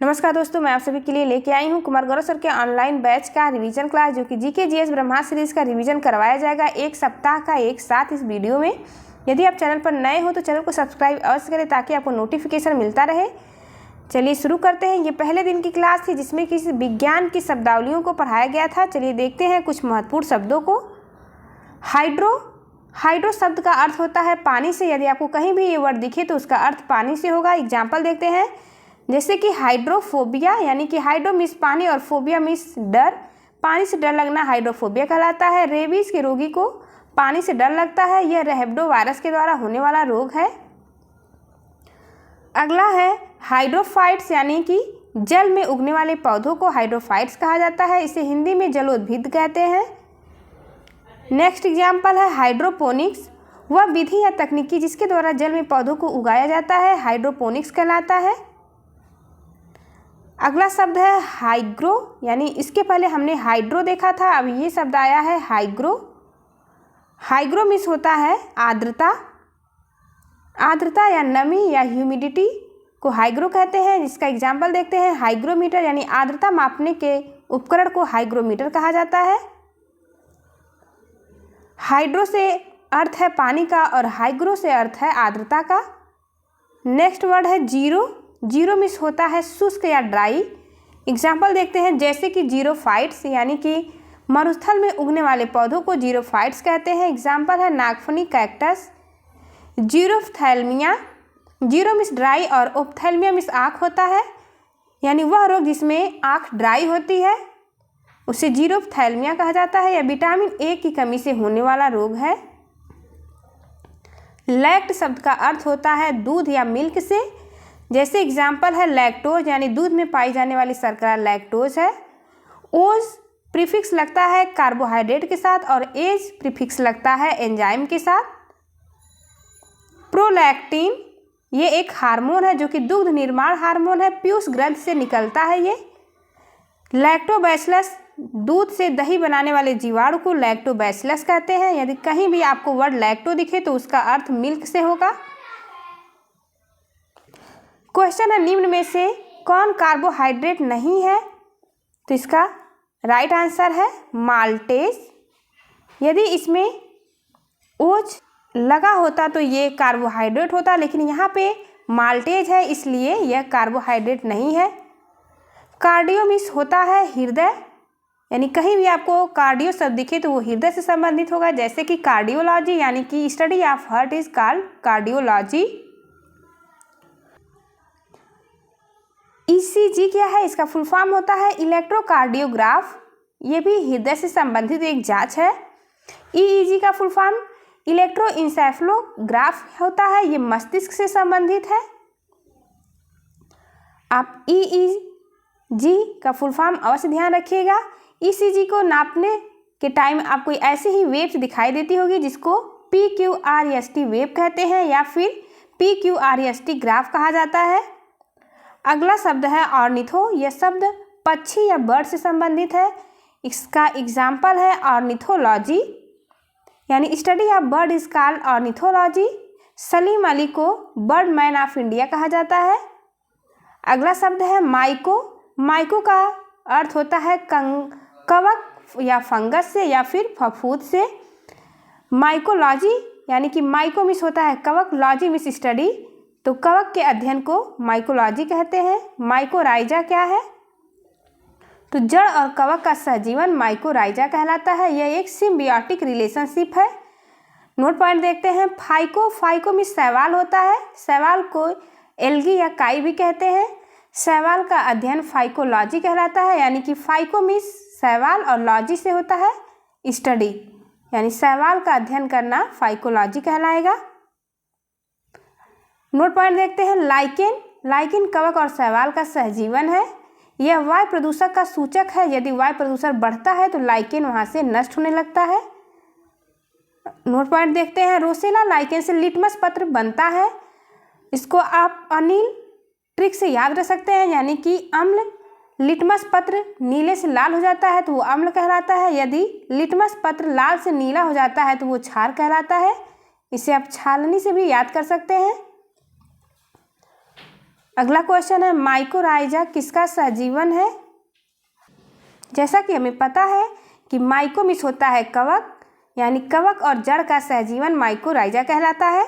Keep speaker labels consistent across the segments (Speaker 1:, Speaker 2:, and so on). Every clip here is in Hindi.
Speaker 1: नमस्कार दोस्तों, मैं आप सभी के लिए लेके आई हूं कुमार गौरव सर के ऑनलाइन बैच का रिवीजन क्लास, जो कि जीके जीएस ब्रह्मास्त्र सीरीज का रिवीजन करवाया जाएगा एक सप्ताह का एक साथ इस वीडियो में। यदि आप चैनल पर नए हो तो चैनल को सब्सक्राइब अवश्य करें ताकि आपको नोटिफिकेशन मिलता रहे। चलिए शुरू करते हैं। ये पहले दिन की क्लास थी जिसमें किसी विज्ञान की शब्दावलियों को पढ़ाया गया था। चलिए देखते हैं कुछ महत्वपूर्ण शब्दों को। हाइड्रो शब्द का अर्थ होता है पानी से। यदि आपको कहीं भी ये वर्ड दिखे तो उसका अर्थ पानी से होगा। एग्जाम्पल देखते हैं, जैसे कि हाइड्रोफोबिया, यानी कि हाइड्रो मीन्स पानी और फोबिया मीन्स डर। पानी से डर लगना हाइड्रोफोबिया कहलाता है। रेबीज के रोगी को पानी से डर लगता है। यह रेबडो वायरस के द्वारा होने वाला रोग है। अगला है हाइड्रोफाइट्स, यानी कि जल में उगने वाले पौधों को हाइड्रोफाइट्स कहा जाता है। इसे हिंदी में जलोद्भिद कहते हैं। नेक्स्ट एग्जाम्पल है हाइड्रोपोनिक्स, वह विधि या तकनीकी जिसके द्वारा जल में पौधों को उगाया जाता है हाइड्रोपोनिक्स कहलाता है। अगला शब्द है हाइग्रो, यानी इसके पहले हमने हाइड्रो देखा था, अब ये शब्द आया है हाइग्रो। हाइग्रो मीन्स होता है आर्द्रता। आर्द्रता या नमी या ह्यूमिडिटी को हाइग्रो कहते हैं। जिसका एग्जाम्पल देखते हैं, हाइग्रोमीटर, यानी आर्द्रता मापने के उपकरण को हाइग्रोमीटर कहा जाता है। हाइड्रो से अर्थ है पानी का और हाइग्रो से अर्थ है आर्द्रता का। नेक्स्ट वर्ड है जीरो। जीरो मीन्स होता है शुष्क या ड्राई। एग्जाम्पल देखते हैं, जैसे कि जीरोफाइट्स, यानी कि मरुस्थल में उगने वाले पौधों को जीरोफाइट्स कहते हैं। एग्जाम्पल है नागफनी कैक्टस। जीरोफ्थैल्मिया, जीरो मीन्स ड्राई और ओप्थैल्मिया मीन्स आँख होता है, यानी वह रोग जिसमें आँख ड्राई होती है उसे जीरोफ्थैल्मिया कहा जाता है। या विटामिन ए की कमी से होने वाला रोग है। लैक्ट शब्द का अर्थ होता है दूध या मिल्क से। जैसे एग्जाम्पल है लैक्टोज, यानी दूध में पाई जाने वाली शर्करा लैक्टोज है। ओज प्रीफिक्स लगता है कार्बोहाइड्रेट के साथ और एज प्रीफिक्स लगता है एंजाइम के साथ। प्रोलैक्टिन ये एक हार्मोन है जो कि दुग्ध निर्माण हार्मोन है, पीयूष ग्रंथि से निकलता है ये। लैक्टोबैसिलस, दूध से दही बनाने वाले जीवाणु को लैक्टोबैसिलस कहते हैं। यदि कहीं भी आपको वर्ड लैक्टो दिखे तो उसका अर्थ मिल्क से होगा। क्वेश्चन है, निम्न में से कौन कार्बोहाइड्रेट नहीं है? तो इसका राइट आंसर है माल्टेज। यदि इसमें ओज लगा होता तो ये कार्बोहाइड्रेट होता, लेकिन यहाँ पे माल्टेज है इसलिए यह कार्बोहाइड्रेट नहीं है। कार्डियो मीन्स होता है हृदय, यानी कहीं भी आपको कार्डियो शब्द दिखे तो वो हृदय से संबंधित होगा। जैसे कि कार्डियोलॉजी, यानी कि study of heart is called cardiology. ECG क्या है? इसका फुल फॉर्म होता है इलेक्ट्रोकार्डियोग्राफ। ये भी हृदय से संबंधित एक जांच है। ईईजी का फुल फॉर्म इलेक्ट्रोइंसेफेलोग्राफ होता है, ये मस्तिष्क से संबंधित है। आप ईईजी का फुल फॉर्म अवश्य ध्यान रखिएगा। ईसीजी को नापने के टाइम आपको ऐसी ही वेव्स दिखाई देती होगी जिसको PQRST वेव कहते हैं या फिर PQRST ग्राफ कहा जाता है। अगला शब्द है ऑर्निथो। यह शब्द पक्षी या बर्ड से संबंधित है। इसका एग्जाम्पल है ऑर्निथोलॉजी, यानी study of bird is called ornithology. Salim Ali को बर्ड मैन ऑफ इंडिया कहा जाता है। अगला शब्द है माइको। माइको का अर्थ होता है कवक या फंगस से या फिर फफूंद से। माइकोलॉजी, यानी कि माइको मीन्स होता है कवक, लॉजी मीन्स स्टडी, तो कवक के अध्ययन को माइकोलॉजी कहते हैं। माइकोराइजा क्या है? तो जड़ और कवक का सहजीवन माइकोराइजा कहलाता है। यह एक सिम्बियोटिक रिलेशनशिप है। नोट पॉइंट देखते हैं। फाइको मीन्स शैवाल होता है। शैवाल को एल्गी या काई भी कहते हैं। शैवाल का अध्ययन फाइकोलॉजी कहलाता है, यानी कि फाइको मीन्स शैवाल और लॉजी से होता है स्टडी, यानी शैवाल का अध्ययन करना फाइकोलॉजी कहलाएगा। नोट पॉइंट देखते हैं। लाइकेन। लाइकेन कवक और शैवाल का सहजीवन है। यह वायु प्रदूषक का सूचक है। यदि वायु प्रदूषण बढ़ता है तो लाइकेन वहां से नष्ट होने लगता है। नोट पॉइंट देखते हैं। रोसेला लाइकेन से लिटमस पत्र बनता है। इसको आप अनिल ट्रिक से याद रख सकते हैं, यानी कि अम्ल लिटमस पत्र नीले से लाल हो जाता है तो वो अम्ल कहलाता है। यदि लिटमस पत्र लाल से नीला हो जाता है तो वो क्षार कहलाता है। इसे आप छालनी से भी याद कर सकते हैं। अगला क्वेश्चन है माइकोराइजा किसका सहजीवन है। जैसा कि हमें पता है कि माइकोमिस होता है कवक, यानी कवक और जड़ का सहजीवन माइकोराइजा कहलाता है।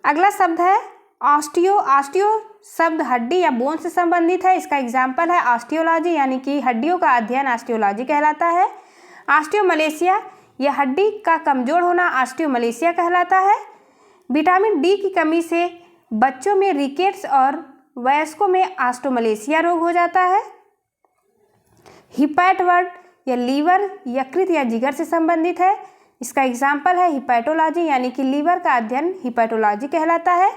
Speaker 1: अगला शब्द है ऑस्टियो। ऑस्टियो शब्द हड्डी या बोन से संबंधित है। इसका एग्जाम्पल है ऑस्टियोलॉजी, यानी कि हड्डियों का अध्ययन ऑस्टियोलॉजी कहलाता है। ऑस्टियोमलेशिया, यह हड्डी का कमजोर होना ऑस्टियोमलेशिया कहलाता है। विटामिन डी की कमी से बच्चों में रिकेट्स और वयस्कों में ऑस्टियोमलेशिया रोग हो जाता है। हिपैट वर्ड, यह लीवर, यकृत या जिगर से संबंधित है। इसका एग्जाम्पल है हिपैटोलॉजी, यानी कि लीवर का अध्ययन हिपैटोलॉजी कहलाता है।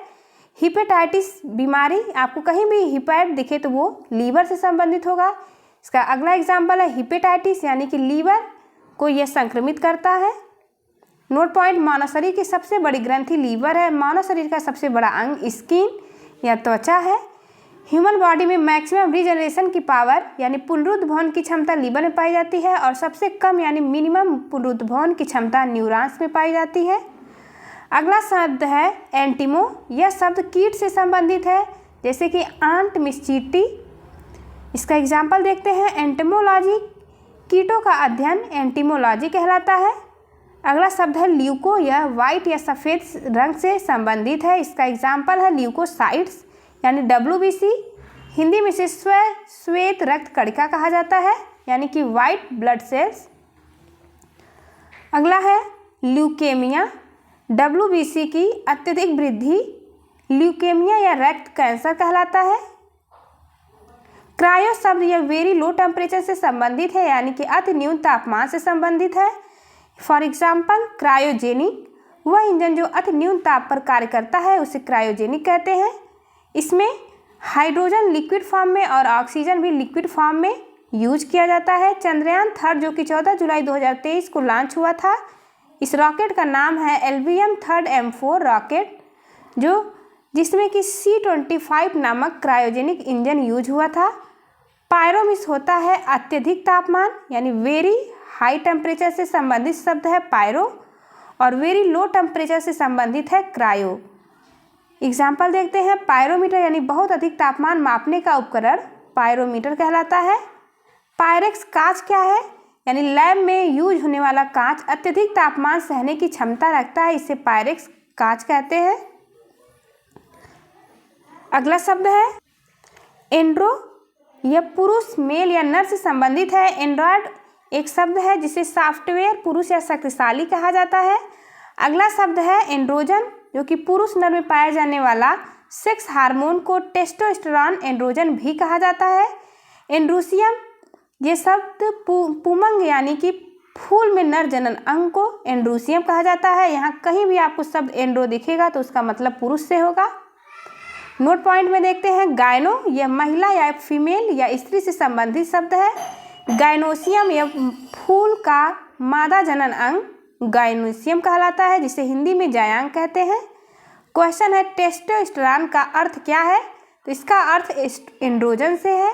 Speaker 1: हिपेटाइटिस बीमारी, आपको कहीं भी हिपैट दिखे तो वो लीवर से संबंधित होगा। इसका अगला एग्जाम्पल है हिपेटाइटिस, यानी कि लीवर को यह संक्रमित करता है। नोट पॉइंट, मानव शरीर की सबसे बड़ी ग्रंथि लीवर है। मानव शरीर का सबसे बड़ा अंग स्किन या त्वचा है। ह्यूमन बॉडी में मैक्सिमम रीजनरेशन की पावर यानी पुनरुद्भवन की क्षमता लीवर में पाई जाती है और सबसे कम यानी मिनिमम पुनरुद्भवन की क्षमता न्यूरॉन्स में पाई जाती है। अगला शब्द है एंटिमो। यह शब्द कीट से संबंधित है, जैसे कि आंट, मिस्चीटी। इसका एग्जाम्पल देखते हैं एंटिमोलॉजी, कीटों का अध्ययन एंटिमोलॉजी कहलाता है। अगला शब्द है ल्यूको। यह वाइट या सफ़ेद रंग से संबंधित है। इसका एग्जाम्पल है ल्यूकोसाइट्स, यानी WBC। हिंदी में इसे श्वेत रक्त कणिका कहा जाता है, यानी कि वाइट ब्लड सेल्स। अगला है ल्यूकेमिया। WBC की अत्यधिक वृद्धि ल्यूकेमिया या रक्त कैंसर कहलाता है। क्रायो शब्द यह वेरी लो टेम्परेचर से संबंधित है, यानी कि अति न्यून तापमान से संबंधित है। फॉर एग्जाम्पल क्रायोजेनिक, वह इंजन जो अति न्यून ताप पर कार्य करता है उसे क्रायोजेनिक कहते हैं। इसमें हाइड्रोजन लिक्विड फॉर्म में और ऑक्सीजन भी लिक्विड फॉर्म में यूज किया जाता है। चंद्रयान 3 जो कि 14 जुलाई 2023 को लॉन्च हुआ था, इस रॉकेट का नाम है LVM-3M4 रॉकेट, जिसमें कि C-25 नामक क्रायोजेनिक इंजन यूज हुआ था। पायरोमिस होता है अत्यधिक तापमान, यानी वेरी हाई टेम्परेचर से संबंधित शब्द है पायरो, और वेरी लो टेम्परेचर से संबंधित है क्रायो। एग्जाम्पल देखते हैं पायरोमीटर, यानी बहुत अधिक तापमान मापने का उपकरण पायरोमीटर कहलाता है। पायरेक्स कांच क्या है, यानी लैब में यूज होने वाला कांच अत्यधिक तापमान सहने की क्षमता रखता है, इसे पायरेक्स कांच कहते हैं। अगला शब्द है एंड्रो। यह पुरुष, मेल या नर से संबंधित है। एंड्रॉयड एक शब्द है जिसे सॉफ्टवेयर पुरुष या शक्तिशाली कहा जाता है। अगला शब्द है एंड्रोजन, जो कि पुरुष नर में पाया जाने वाला सेक्स हार्मोन को टेस्टोस्टेरोन एंड्रोजन भी कहा जाता है। एंड्रोसियम, ये शब्द पुमंग यानी कि फूल में नर जनन अंग को एंड्रोसियम कहा जाता है। यहाँ कहीं भी आपको शब्द एंड्रो दिखेगा तो उसका मतलब पुरुष से होगा। नोट पॉइंट में देखते हैं गायनो, यह महिला या फीमेल या स्त्री से संबंधित शब्द है। गायनोसियम, यह फूल का मादा जनन अंग गायनोसियम कहलाता है, जिसे हिंदी में जायांग कहते हैं। क्वेश्चन है टेस्टोस्टेरोन का अर्थ क्या है, तो इसका अर्थ एंड्रोजन से है।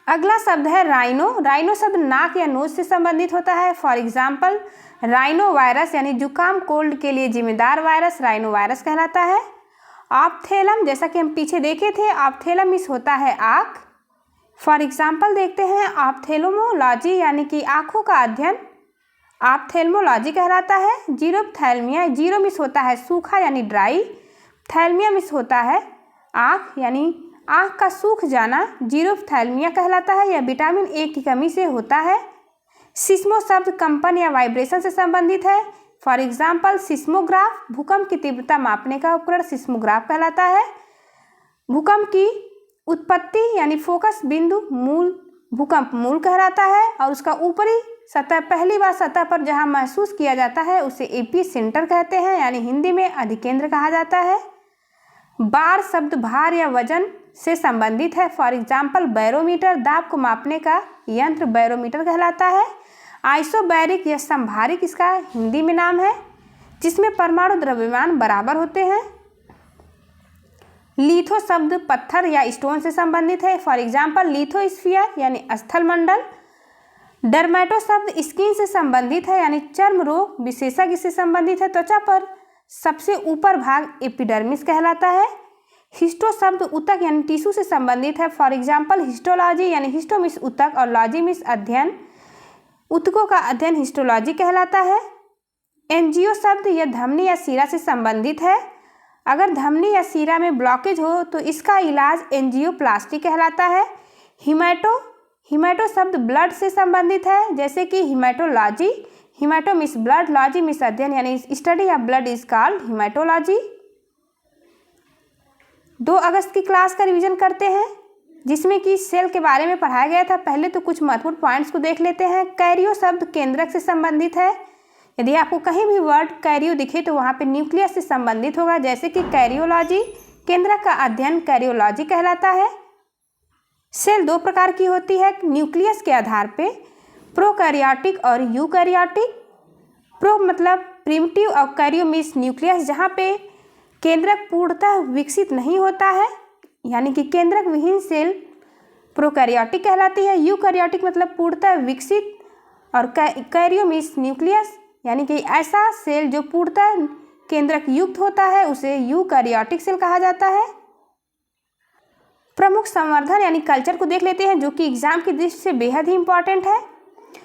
Speaker 1: अगला शब्द है राइनो। राइनो शब्द नाक या नोज से संबंधित होता है। फॉर एग्जाम्पल राइनो वायरस, यानी जुकाम कोल्ड के लिए जिम्मेदार वायरस राइनो वायरस कहलाता है। ऑप्थेलम, जैसा कि हम पीछे देखे थे, ऑप्थेलमिस होता है आँख। फॉर एग्जाम्पल देखते हैं ऑप्थेल्मोलॉजी, यानी कि आँखों का अध्ययन ऑप्थेल्मोलॉजी कहलाता है। जीरोप्थैल्मिया, जीरो मिस होता है सूखा यानी ड्राई, थैल्मिया मिस होता है आँख, यानी आँख का सूख जाना जीरोप्थैल्मिया कहलाता है। यह विटामिन ए की कमी से होता है। सिस्मो शब्द कंपन या वाइब्रेशन से संबंधित है। फॉर एग्जाम्पल सिस्मोग्राफ, भूकंप की तीव्रता मापने का उपकरण सिस्मोग्राफ कहलाता है। भूकंप की उत्पत्ति यानी फोकस बिंदु मूल भूकंप मूल कहलाता है, और उसका ऊपरी सतह पहली बार सतह पर जहां महसूस किया जाता है उसे एपी सेंटर कहते हैं, यानी हिंदी में अधिकेंद्र कहा जाता है। बार शब्द भार या वजन से संबंधित है। फॉर एग्जाम्पल बैरोमीटर, दाब को मापने का यंत्र बैरोमीटर कहलाता है। आइसोबैरिक या संभारिक इसका हिंदी में नाम है, जिसमें परमाणु द्रव्यमान बराबर होते हैं। लिथो शब्द पत्थर या स्टोन से संबंधित है। फॉर एग्जाम्पल लिथोस्फीयर यानी स्थल मंडल। डर्मेटो शब्द स्किन से संबंधित है, यानी चर्म रोग विशेषज्ञ से संबंधित है। त्वचा पर सबसे ऊपर भाग एपिडर्मिस कहलाता है। हिस्टो शब्द ऊतक यानी टिश्यू से संबंधित है। फॉर एग्जाम्पल हिस्टोलॉजी यानी हिस्टो मीन्स ऊतक और लॉजी मीन्स अध्ययन, ऊतकों का अध्ययन हिस्टोलॉजी कहलाता है। एंजियो शब्द यह धमनी या शिरा से संबंधित है। अगर धमनी या शिरा में ब्लॉकेज हो तो इसका इलाज एंजियोप्लास्टी कहलाता है। हिमेटो शब्द ब्लड से संबंधित है, जैसे कि haematology, haemato means blood, logy means अध्ययन यानी study of blood is called haematology. 2 अगस्त की क्लास का रिवीजन करते हैं जिसमें कि सेल के बारे में पढ़ाया गया था। पहले तो कुछ महत्वपूर्ण पॉइंट्स को देख लेते हैं। कैरियो शब्द केंद्रक से संबंधित है। यदि आपको कहीं भी वर्ड कैरियो दिखे तो वहाँ पे न्यूक्लियस से संबंधित होगा, जैसे कि कैरियोलॉजी, केंद्रक का अध्ययन कैरियोलॉजी कहलाता है। सेल 2 प्रकार की होती है न्यूक्लियस के आधार पे, प्रोकैरियोटिक और यूकैरियोटिक। प्रो मतलब प्रिमिटिव और कैरियो मीन्स न्यूक्लियस जहाँ पे केंद्रक पूर्णतः विकसित नहीं होता है, यानी कि केंद्रक विहीन सेल प्रोकैरियोटिक कहलाती है। यूकैरियोटिक मतलब पूर्णतः विकसित, और कैरियो मीन्स न्यूक्लियस यानी कि ऐसा सेल जो पूर्णतः केंद्रक युक्त होता है उसे यूकैरियोटिक सेल कहा जाता है। प्रमुख संवर्धन यानी कल्चर को देख लेते हैं जो कि एग्जाम की दृष्टि से बेहद ही इंपॉर्टेंट है।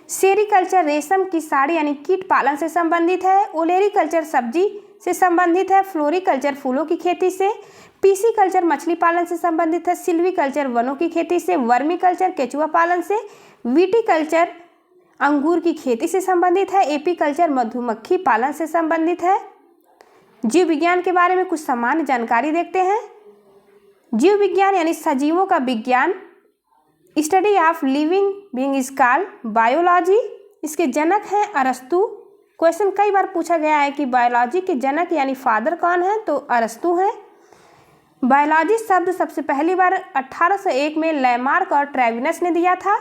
Speaker 1: सेरीकल्चर रेशम की साड़ी यानी कीट पालन से संबंधित है। ओलेरीकल्चर सब्जी से संबंधित है। फ्लोरीकल्चर फूलों की खेती से। पीसीकल्चर मछली पालन से संबंधित है। सिल्वीकल्चर वनों की खेती से। वर्मीकल्चर केचुआ पालन से। विटीकल्चर अंगूर की खेती से संबंधित है। एपीकल्चर मधुमक्खी पालन से संबंधित है। जीव विज्ञान के बारे में कुछ सामान्य जानकारी देखते हैं। जीव विज्ञान यानी सजीवों का विज्ञान, study of living being is called biology. इसके जनक हैं अरस्तु। क्वेश्चन कई बार पूछा गया है कि बायोलॉजी के जनक यानी फादर कौन है, तो अरस्तु हैं। बायोलॉजी शब्द सबसे पहली बार 1801 में लैमार्क और ट्रेविनस ने दिया था।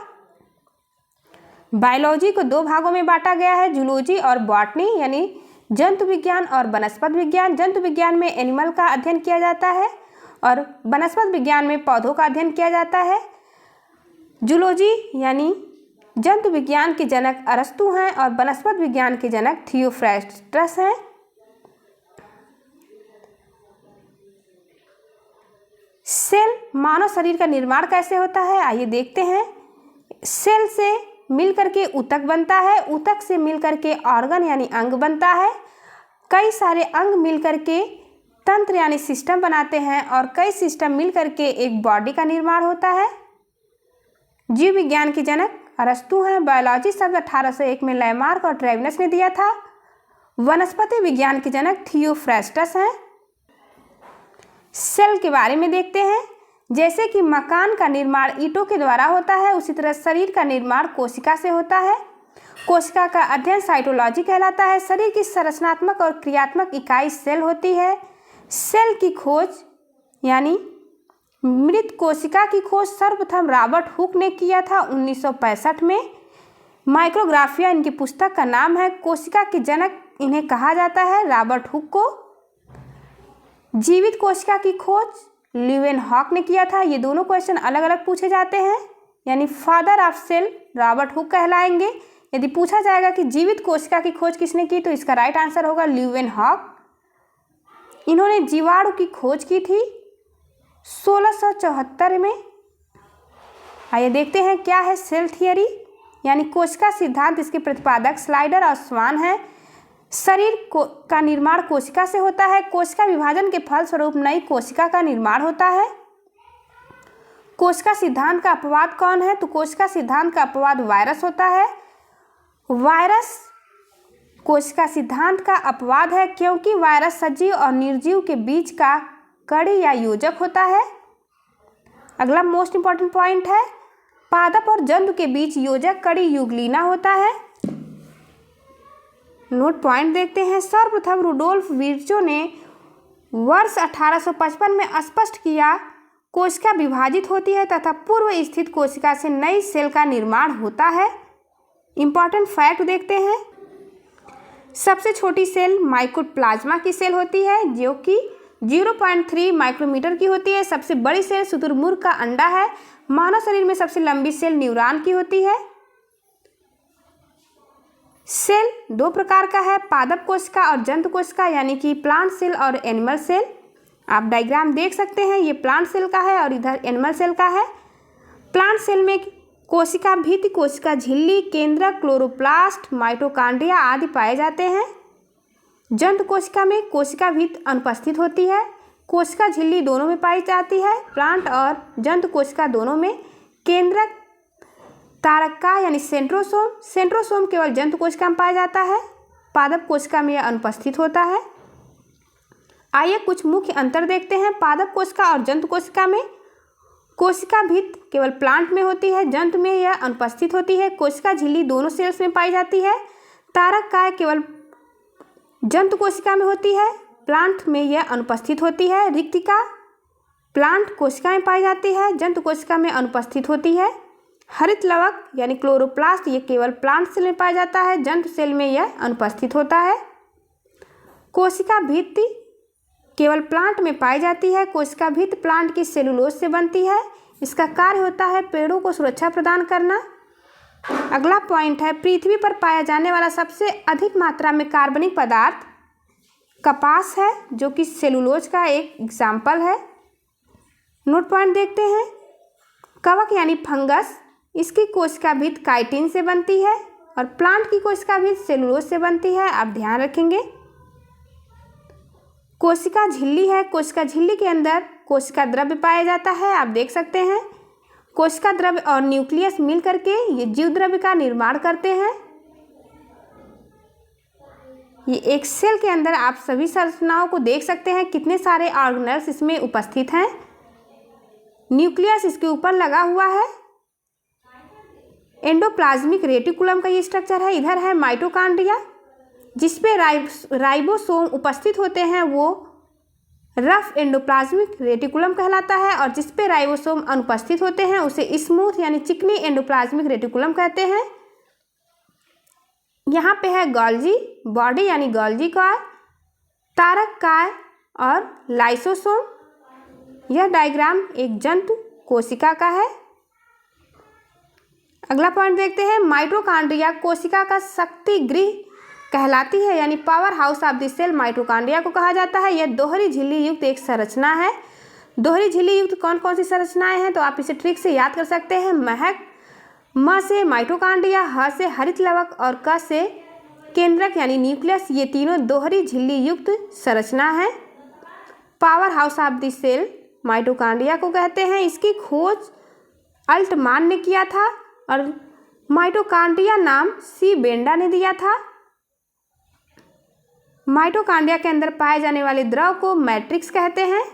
Speaker 1: बायोलॉजी को 2 भागों में बांटा गया है, जूलॉजी और बॉटनी यानी जंतु विज्ञान और वनस्पति विज्ञान। जंतु विज्ञान में एनिमल का अध्ययन किया जाता है और वनस्पति विज्ञान में पौधों का अध्ययन किया जाता है। जूलॉजी यानी जंतु विज्ञान के जनक अरस्तु हैं और वनस्पति विज्ञान के जनक थियोफ्रास्टस हैं। सेल मानव शरीर का निर्माण कैसे होता है, आइए देखते हैं। सेल से मिलकर के ऊतक बनता है, ऊतक से मिलकर के ऑर्गन यानी अंग बनता है। कई सारे अंग मिलकर के तंत्र यानी सिस्टम बनाते हैं और कई सिस्टम मिलकर के एक बॉडी का निर्माण होता है। जीव विज्ञान के जनक अरस्तु हैं। बायोलॉजी शब्द 1801 में लैमार्क और ट्रेविनस ने दिया था। वनस्पति विज्ञान के जनक थियोफ्रास्टस हैं। सेल के बारे में देखते हैं। जैसे कि मकान का निर्माण ईंटों के द्वारा होता है, उसी तरह शरीर का निर्माण कोशिका से होता है। कोशिका का अध्ययन साइटोलॉजी कहलाता है। शरीर की संरचनात्मक और क्रियात्मक इकाई सेल होती है। सेल की खोज यानी मृत कोशिका की खोज सर्वप्रथम रॉबर्ट हुक ने किया था 1965 में। माइक्रोग्राफिया इनकी पुस्तक का नाम है। कोशिका के जनक इन्हें कहा जाता है रॉबर्ट हुक को। जीवित कोशिका की खोज ल्यूवेनहॉक ने किया था। ये दोनों क्वेश्चन अलग अलग पूछे जाते हैं, यानी father of cell Robert Hooke कहलाएंगे। यदि पूछा जाएगा कि जीवित कोशिका की खोज किसने की, तो इसका राइट आंसर होगा ल्यूवेनहॉक। इन्होंने जीवाणु की खोज की थी 1674 में। आइए देखते हैं क्या है सेल थियरी यानी कोशिका सिद्धांत। इसके प्रतिपादक स्लाइडर और स्वान हैं। शरीर का निर्माण कोशिका से होता है। कोशिका विभाजन के फलस्वरूप नई कोशिका का निर्माण होता है। कोशिका सिद्धांत का अपवाद कौन है, तो कोशिका सिद्धांत का अपवाद वायरस होता है। वायरस कोशिका सिद्धांत का अपवाद है क्योंकि वायरस सजीव और निर्जीव के बीच का कड़ी या योजक होता है। अगला मोस्ट इंपॉर्टेंट पॉइंट है, पादप और जंतु के बीच योजक कड़ी युगलीना होता है। नोट पॉइंट देखते हैं। सर्वप्रथम रुडोल्फ विर्चो ने वर्ष 1855 में स्पष्ट किया कोशिका विभाजित होती है तथा पूर्व स्थित कोशिका से नई सेल का निर्माण होता है। इंपॉर्टेंट फैक्ट देखते हैं। सबसे छोटी सेल माइकोप्लाज्मा की सेल होती है जो कि 0.3 माइक्रोमीटर की होती है। सबसे बड़ी सेल शुतुरमुर्ग का अंडा है। मानव शरीर में सबसे लंबी सेल न्यूरॉन की होती है। सेल 2 प्रकार का है, पादप कोशिका और जंतु कोशिका यानी कि प्लांट सेल और एनिमल सेल। आप डायग्राम देख सकते हैं, ये प्लांट सेल का है और इधर एनिमल सेल का है। प्लांट सेल में कोशिका भित्ति, कोशिका झिल्ली, केंद्रक, क्लोरोप्लास्ट, माइटोकॉन्ड्रिया आदि पाए जाते हैं। जंतु कोशिका में कोशिका भित्ति अनुपस्थित होती है, कोशिका झिल्ली दोनों में पाई जाती है। प्लांट और जंतु कोशिका दोनों में केंद्रक, तारका यानी सेंट्रोसोम केवल जंतु कोशिका में पाया जाता है, पादप कोशिका में यह अनुपस्थित होता है। आइए कुछ मुख्य अंतर देखते हैं पादप कोशिका और जंतु कोशिका में। कोशिका भित्ति केवल प्लांट में होती है, जंतु में यह अनुपस्थित होती है। कोशिका झिल्ली दोनों सेल्स में पाई जाती है। तारक काय केवल जंतु कोशिका में होती है, प्लांट में यह अनुपस्थित होती है। रिक्तिका प्लांट कोशिका में पाई जाती है, जंतु कोशिका में अनुपस्थित होती है। हरित लवक यानी क्लोरोप्लास्ट ये केवल प्लांट सेल में पाया जाता है, जंतु सेल में यह अनुपस्थित होता है। कोशिका भित्ति केवल प्लांट में पाई जाती है। कोशिका भित्ति प्लांट की सेलुलोज से बनती है। इसका कार्य होता है पेड़ों को सुरक्षा प्रदान करना। अगला पॉइंट है, पृथ्वी पर पाया जाने वाला सबसे अधिक मात्रा में कार्बनिक पदार्थ कपास है, जो कि सेलुलोज का एक एग्जाम्पल है। नोट पॉइंट देखते हैं। कवक यानी फंगस, इसकी कोशिका भित्ति काइटिन से बनती है और प्लांट की कोशिका भित्ति सेलुलोज से बनती है, आप ध्यान रखेंगे। कोशिका झिल्ली है, कोशिका झिल्ली के अंदर कोशिका द्रव्य पाया जाता है, आप देख सकते हैं। कोशिका द्रव्य और न्यूक्लियस मिल करके ये जीव द्रव्य का निर्माण करते हैं। ये एक सेल के अंदर आप सभी संरचनाओं को देख सकते हैं, कितने सारे ऑर्गेनेल्स इसमें उपस्थित हैं। न्यूक्लियस इसके ऊपर लगा हुआ है। एंडोप्लाज्मिक रेटिकुलम का ये स्ट्रक्चर है। इधर है माइटोकॉन्ड्रिया, जिसपे राइबोसोम उपस्थित होते हैं, वो रफ एंडोप्लाज्मिक रेटिकुलम कहलाता है, और जिसपे राइबोसोम अनुपस्थित होते हैं उसे स्मूथ यानी चिकनी एंडोप्लाज्मिक रेटिकुलम कहते हैं। यहाँ पे है गोल्जी बॉडी यानी गोल्जी काय, तारक काय और लाइसोसोम। यह डायग्राम एक जंतु कोशिका का है। अगला पॉइंट देखते हैं, माइटोकॉन्ड्रिया कोशिका का शक्ति गृह कहलाती है, यानी power house of the cell mitochondria को कहा जाता है। यह दोहरी झिल्ली युक्त एक संरचना है। दोहरी झिल्ली युक्त कौन कौन सी संरचनाएं हैं, तो आप इसे ट्रिक से याद कर सकते हैं। महक, म से माइटोकॉन्ड्रिया, ह से हरित लवक और क से केंद्रक यानी न्यूक्लियस, ये तीनों दोहरी झिल्ली युक्त संरचना है। Power house of the cell mitochondria को कहते हैं। इसकी खोज अल्टमान ने किया था और माइटोकॉन्ड्रिया नाम सी बेंडा ने दिया था। माइटोकॉन्ड्रिया के अंदर पाए जाने वाले द्रव को मैट्रिक्स कहते हैं।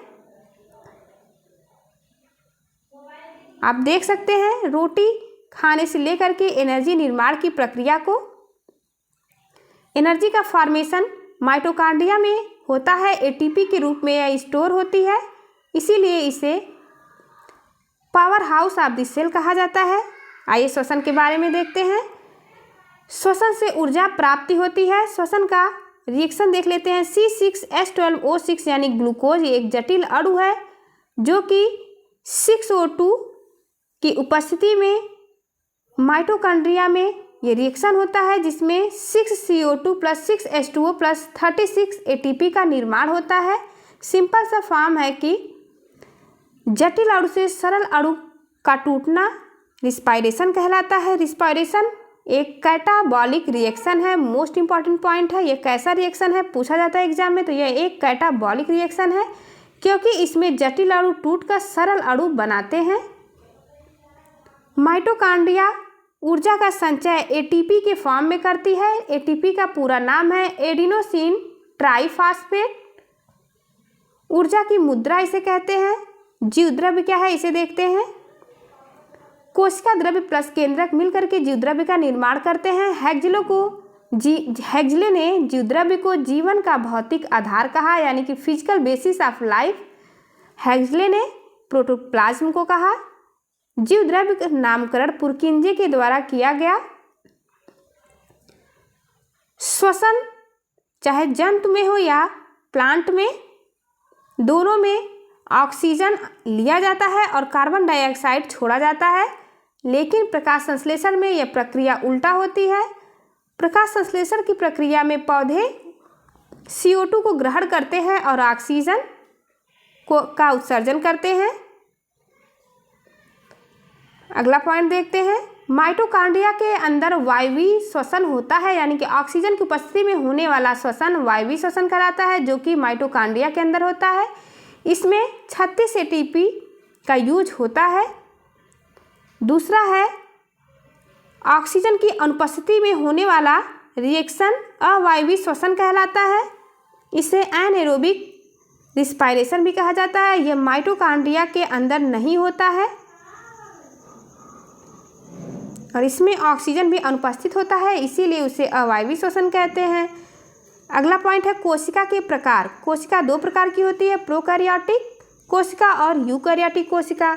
Speaker 1: आप देख सकते हैं रोटी खाने से लेकर के एनर्जी निर्माण की प्रक्रिया को। एनर्जी का फॉर्मेशन माइटोकॉन्ड्रिया में होता है, एटीपी के रूप में यह स्टोर होती है, इसीलिए इसे power house of the cell कहा जाता है। आइए श्वसन के बारे में देखते हैं। श्वसन से ऊर्जा प्राप्ति होती है। श्वसन का रिएक्शन देख लेते हैं। C6H12O6 यानी ग्लूकोज एक जटिल अणु है, जो कि 6O2 की उपस्थिति में माइटोकॉन्ड्रिया में ये रिएक्शन होता है, जिसमें 6CO2 + 6H2O + 36 ATP का निर्माण होता है। सिंपल सा फॉर्म है कि जटिल अणु से सरल अणु का टूटना रिस्पायरेशन कहलाता है। रिस्पायरेशन एक कैटाबॉलिक रिएक्शन है। मोस्ट इंपॉर्टेंट पॉइंट है, ये कैसा रिएक्शन है पूछा जाता है एग्जाम में, तो यह एक कैटाबॉलिक रिएक्शन है, क्योंकि इसमें जटिल अणु टूटकर सरल अणु बनाते हैं। माइटोकॉन्ड्रिया ऊर्जा का संचय एटीपी के फॉर्म में करती है। एटीपी का पूरा नाम है एडिनोसिन ट्राइफॉस्फेट। ऊर्जा की मुद्रा इसे कहते हैं। जीव द्रव्य क्या है इसे देखते हैं। कोशिका द्रव्य प्लस केंद्रक मिलकर के जीव द्रव्य का निर्माण करते हैं। हेग्जले ने जीव द्रव्य को जीवन का भौतिक आधार कहा, यानी कि फिजिकल बेसिस ऑफ लाइफ। हेग्जले ने प्रोटोप्लाज्म को कहा। जीव द्रव्य का नामकरण पुरकिंजे के द्वारा किया गया। श्वसन चाहे जंतु में हो या प्लांट में, दोनों में ऑक्सीजन लिया जाता है और कार्बन डाइऑक्साइड छोड़ा जाता है, लेकिन प्रकाश संश्लेषण में यह प्रक्रिया उल्टा होती है। प्रकाश संश्लेषण की प्रक्रिया में पौधे CO2 को ग्रहण करते हैं और ऑक्सीजन का उत्सर्जन करते हैं। अगला पॉइंट देखते हैं, माइटोकॉन्ड्रिया के अंदर वायवीय श्वसन होता है, यानी कि ऑक्सीजन की उपस्थिति में होने वाला श्वसन वायवीय श्वसन कहलाता है, जो कि माइटोकॉन्ड्रिया के अंदर होता है। इसमें 36 ATP का यूज होता है। दूसरा है, ऑक्सीजन की अनुपस्थिति में होने वाला रिएक्शन अवायवीय श्वसन कहलाता है। इसे एनाएरोबिक रिस्पायरेशन भी कहा जाता है। यह माइटोकॉन्ड्रिया के अंदर नहीं होता है और इसमें ऑक्सीजन भी अनुपस्थित होता है, इसीलिए उसे अवायवीय श्वसन कहते हैं। अगला पॉइंट है कोशिका के प्रकार। कोशिका 2 प्रकार की होती है, प्रोकैरियोटिक कोशिका और यूकैरियोटिक कोशिका।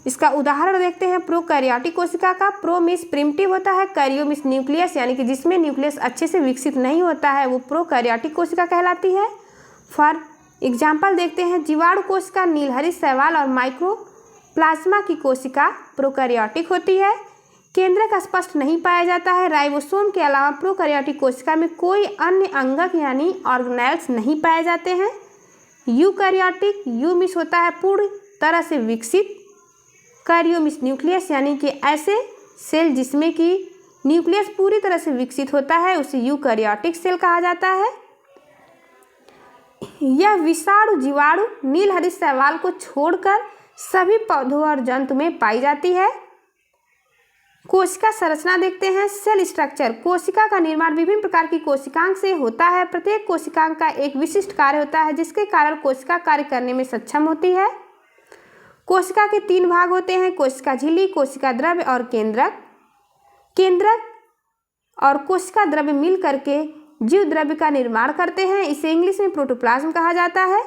Speaker 1: इसका उदाहरण देखते हैं प्रोकैरियोटिक कोशिका का। प्रो मीन्स प्रिमिटिव होता है, कैरियो मीन्स न्यूक्लियस, यानी कि जिसमें न्यूक्लियस अच्छे से विकसित नहीं होता है, वो प्रोकैरियोटिक कोशिका कहलाती है। फॉर एग्जाम्पल देखते हैं, जीवाणु कोशिका, नीलहरित शैवाल और माइक्रोप्लाज्मा की कोशिका प्रोकैरियोटिक होती है। केंद्रक स्पष्ट नहीं पाया जाता है। राइबोसोम के अलावा प्रोकैरियोटिक कोशिका में कोई अन्य अंगक यानी ऑर्गेनेल्स नहीं पाए जाते हैं। यूकैरियोटिक, यू मीन्स होता है पूर्ण तरह से विकसित, कैरियो मीन्स न्यूक्लियस, यानी कि ऐसे सेल जिसमें कि न्यूक्लियस पूरी तरह से विकसित होता है उसे यूकैरियोटिक सेल कहा जाता है। यह विषाणु जीवाणु नीलहरित शैवाल को छोड़कर सभी पौधों और जंतु में पाई जाती है। कोशिका संरचना देखते हैं, सेल स्ट्रक्चर। कोशिका का निर्माण विभिन्न प्रकार की कोशिकांग से होता है। प्रत्येक कोशिकांग का एक विशिष्ट कार्य होता है, जिसके कारण कोशिका कार्य करने में सक्षम होती है। कोशिका के 3 भाग होते हैं, कोशिका झिल्ली, कोशिका द्रव्य और केंद्रक। केंद्रक और कोशिका द्रव्य मिल करके जीव द्रव्य का निर्माण करते हैं, इसे इंग्लिश में प्रोटोप्लाज्म कहा जाता है।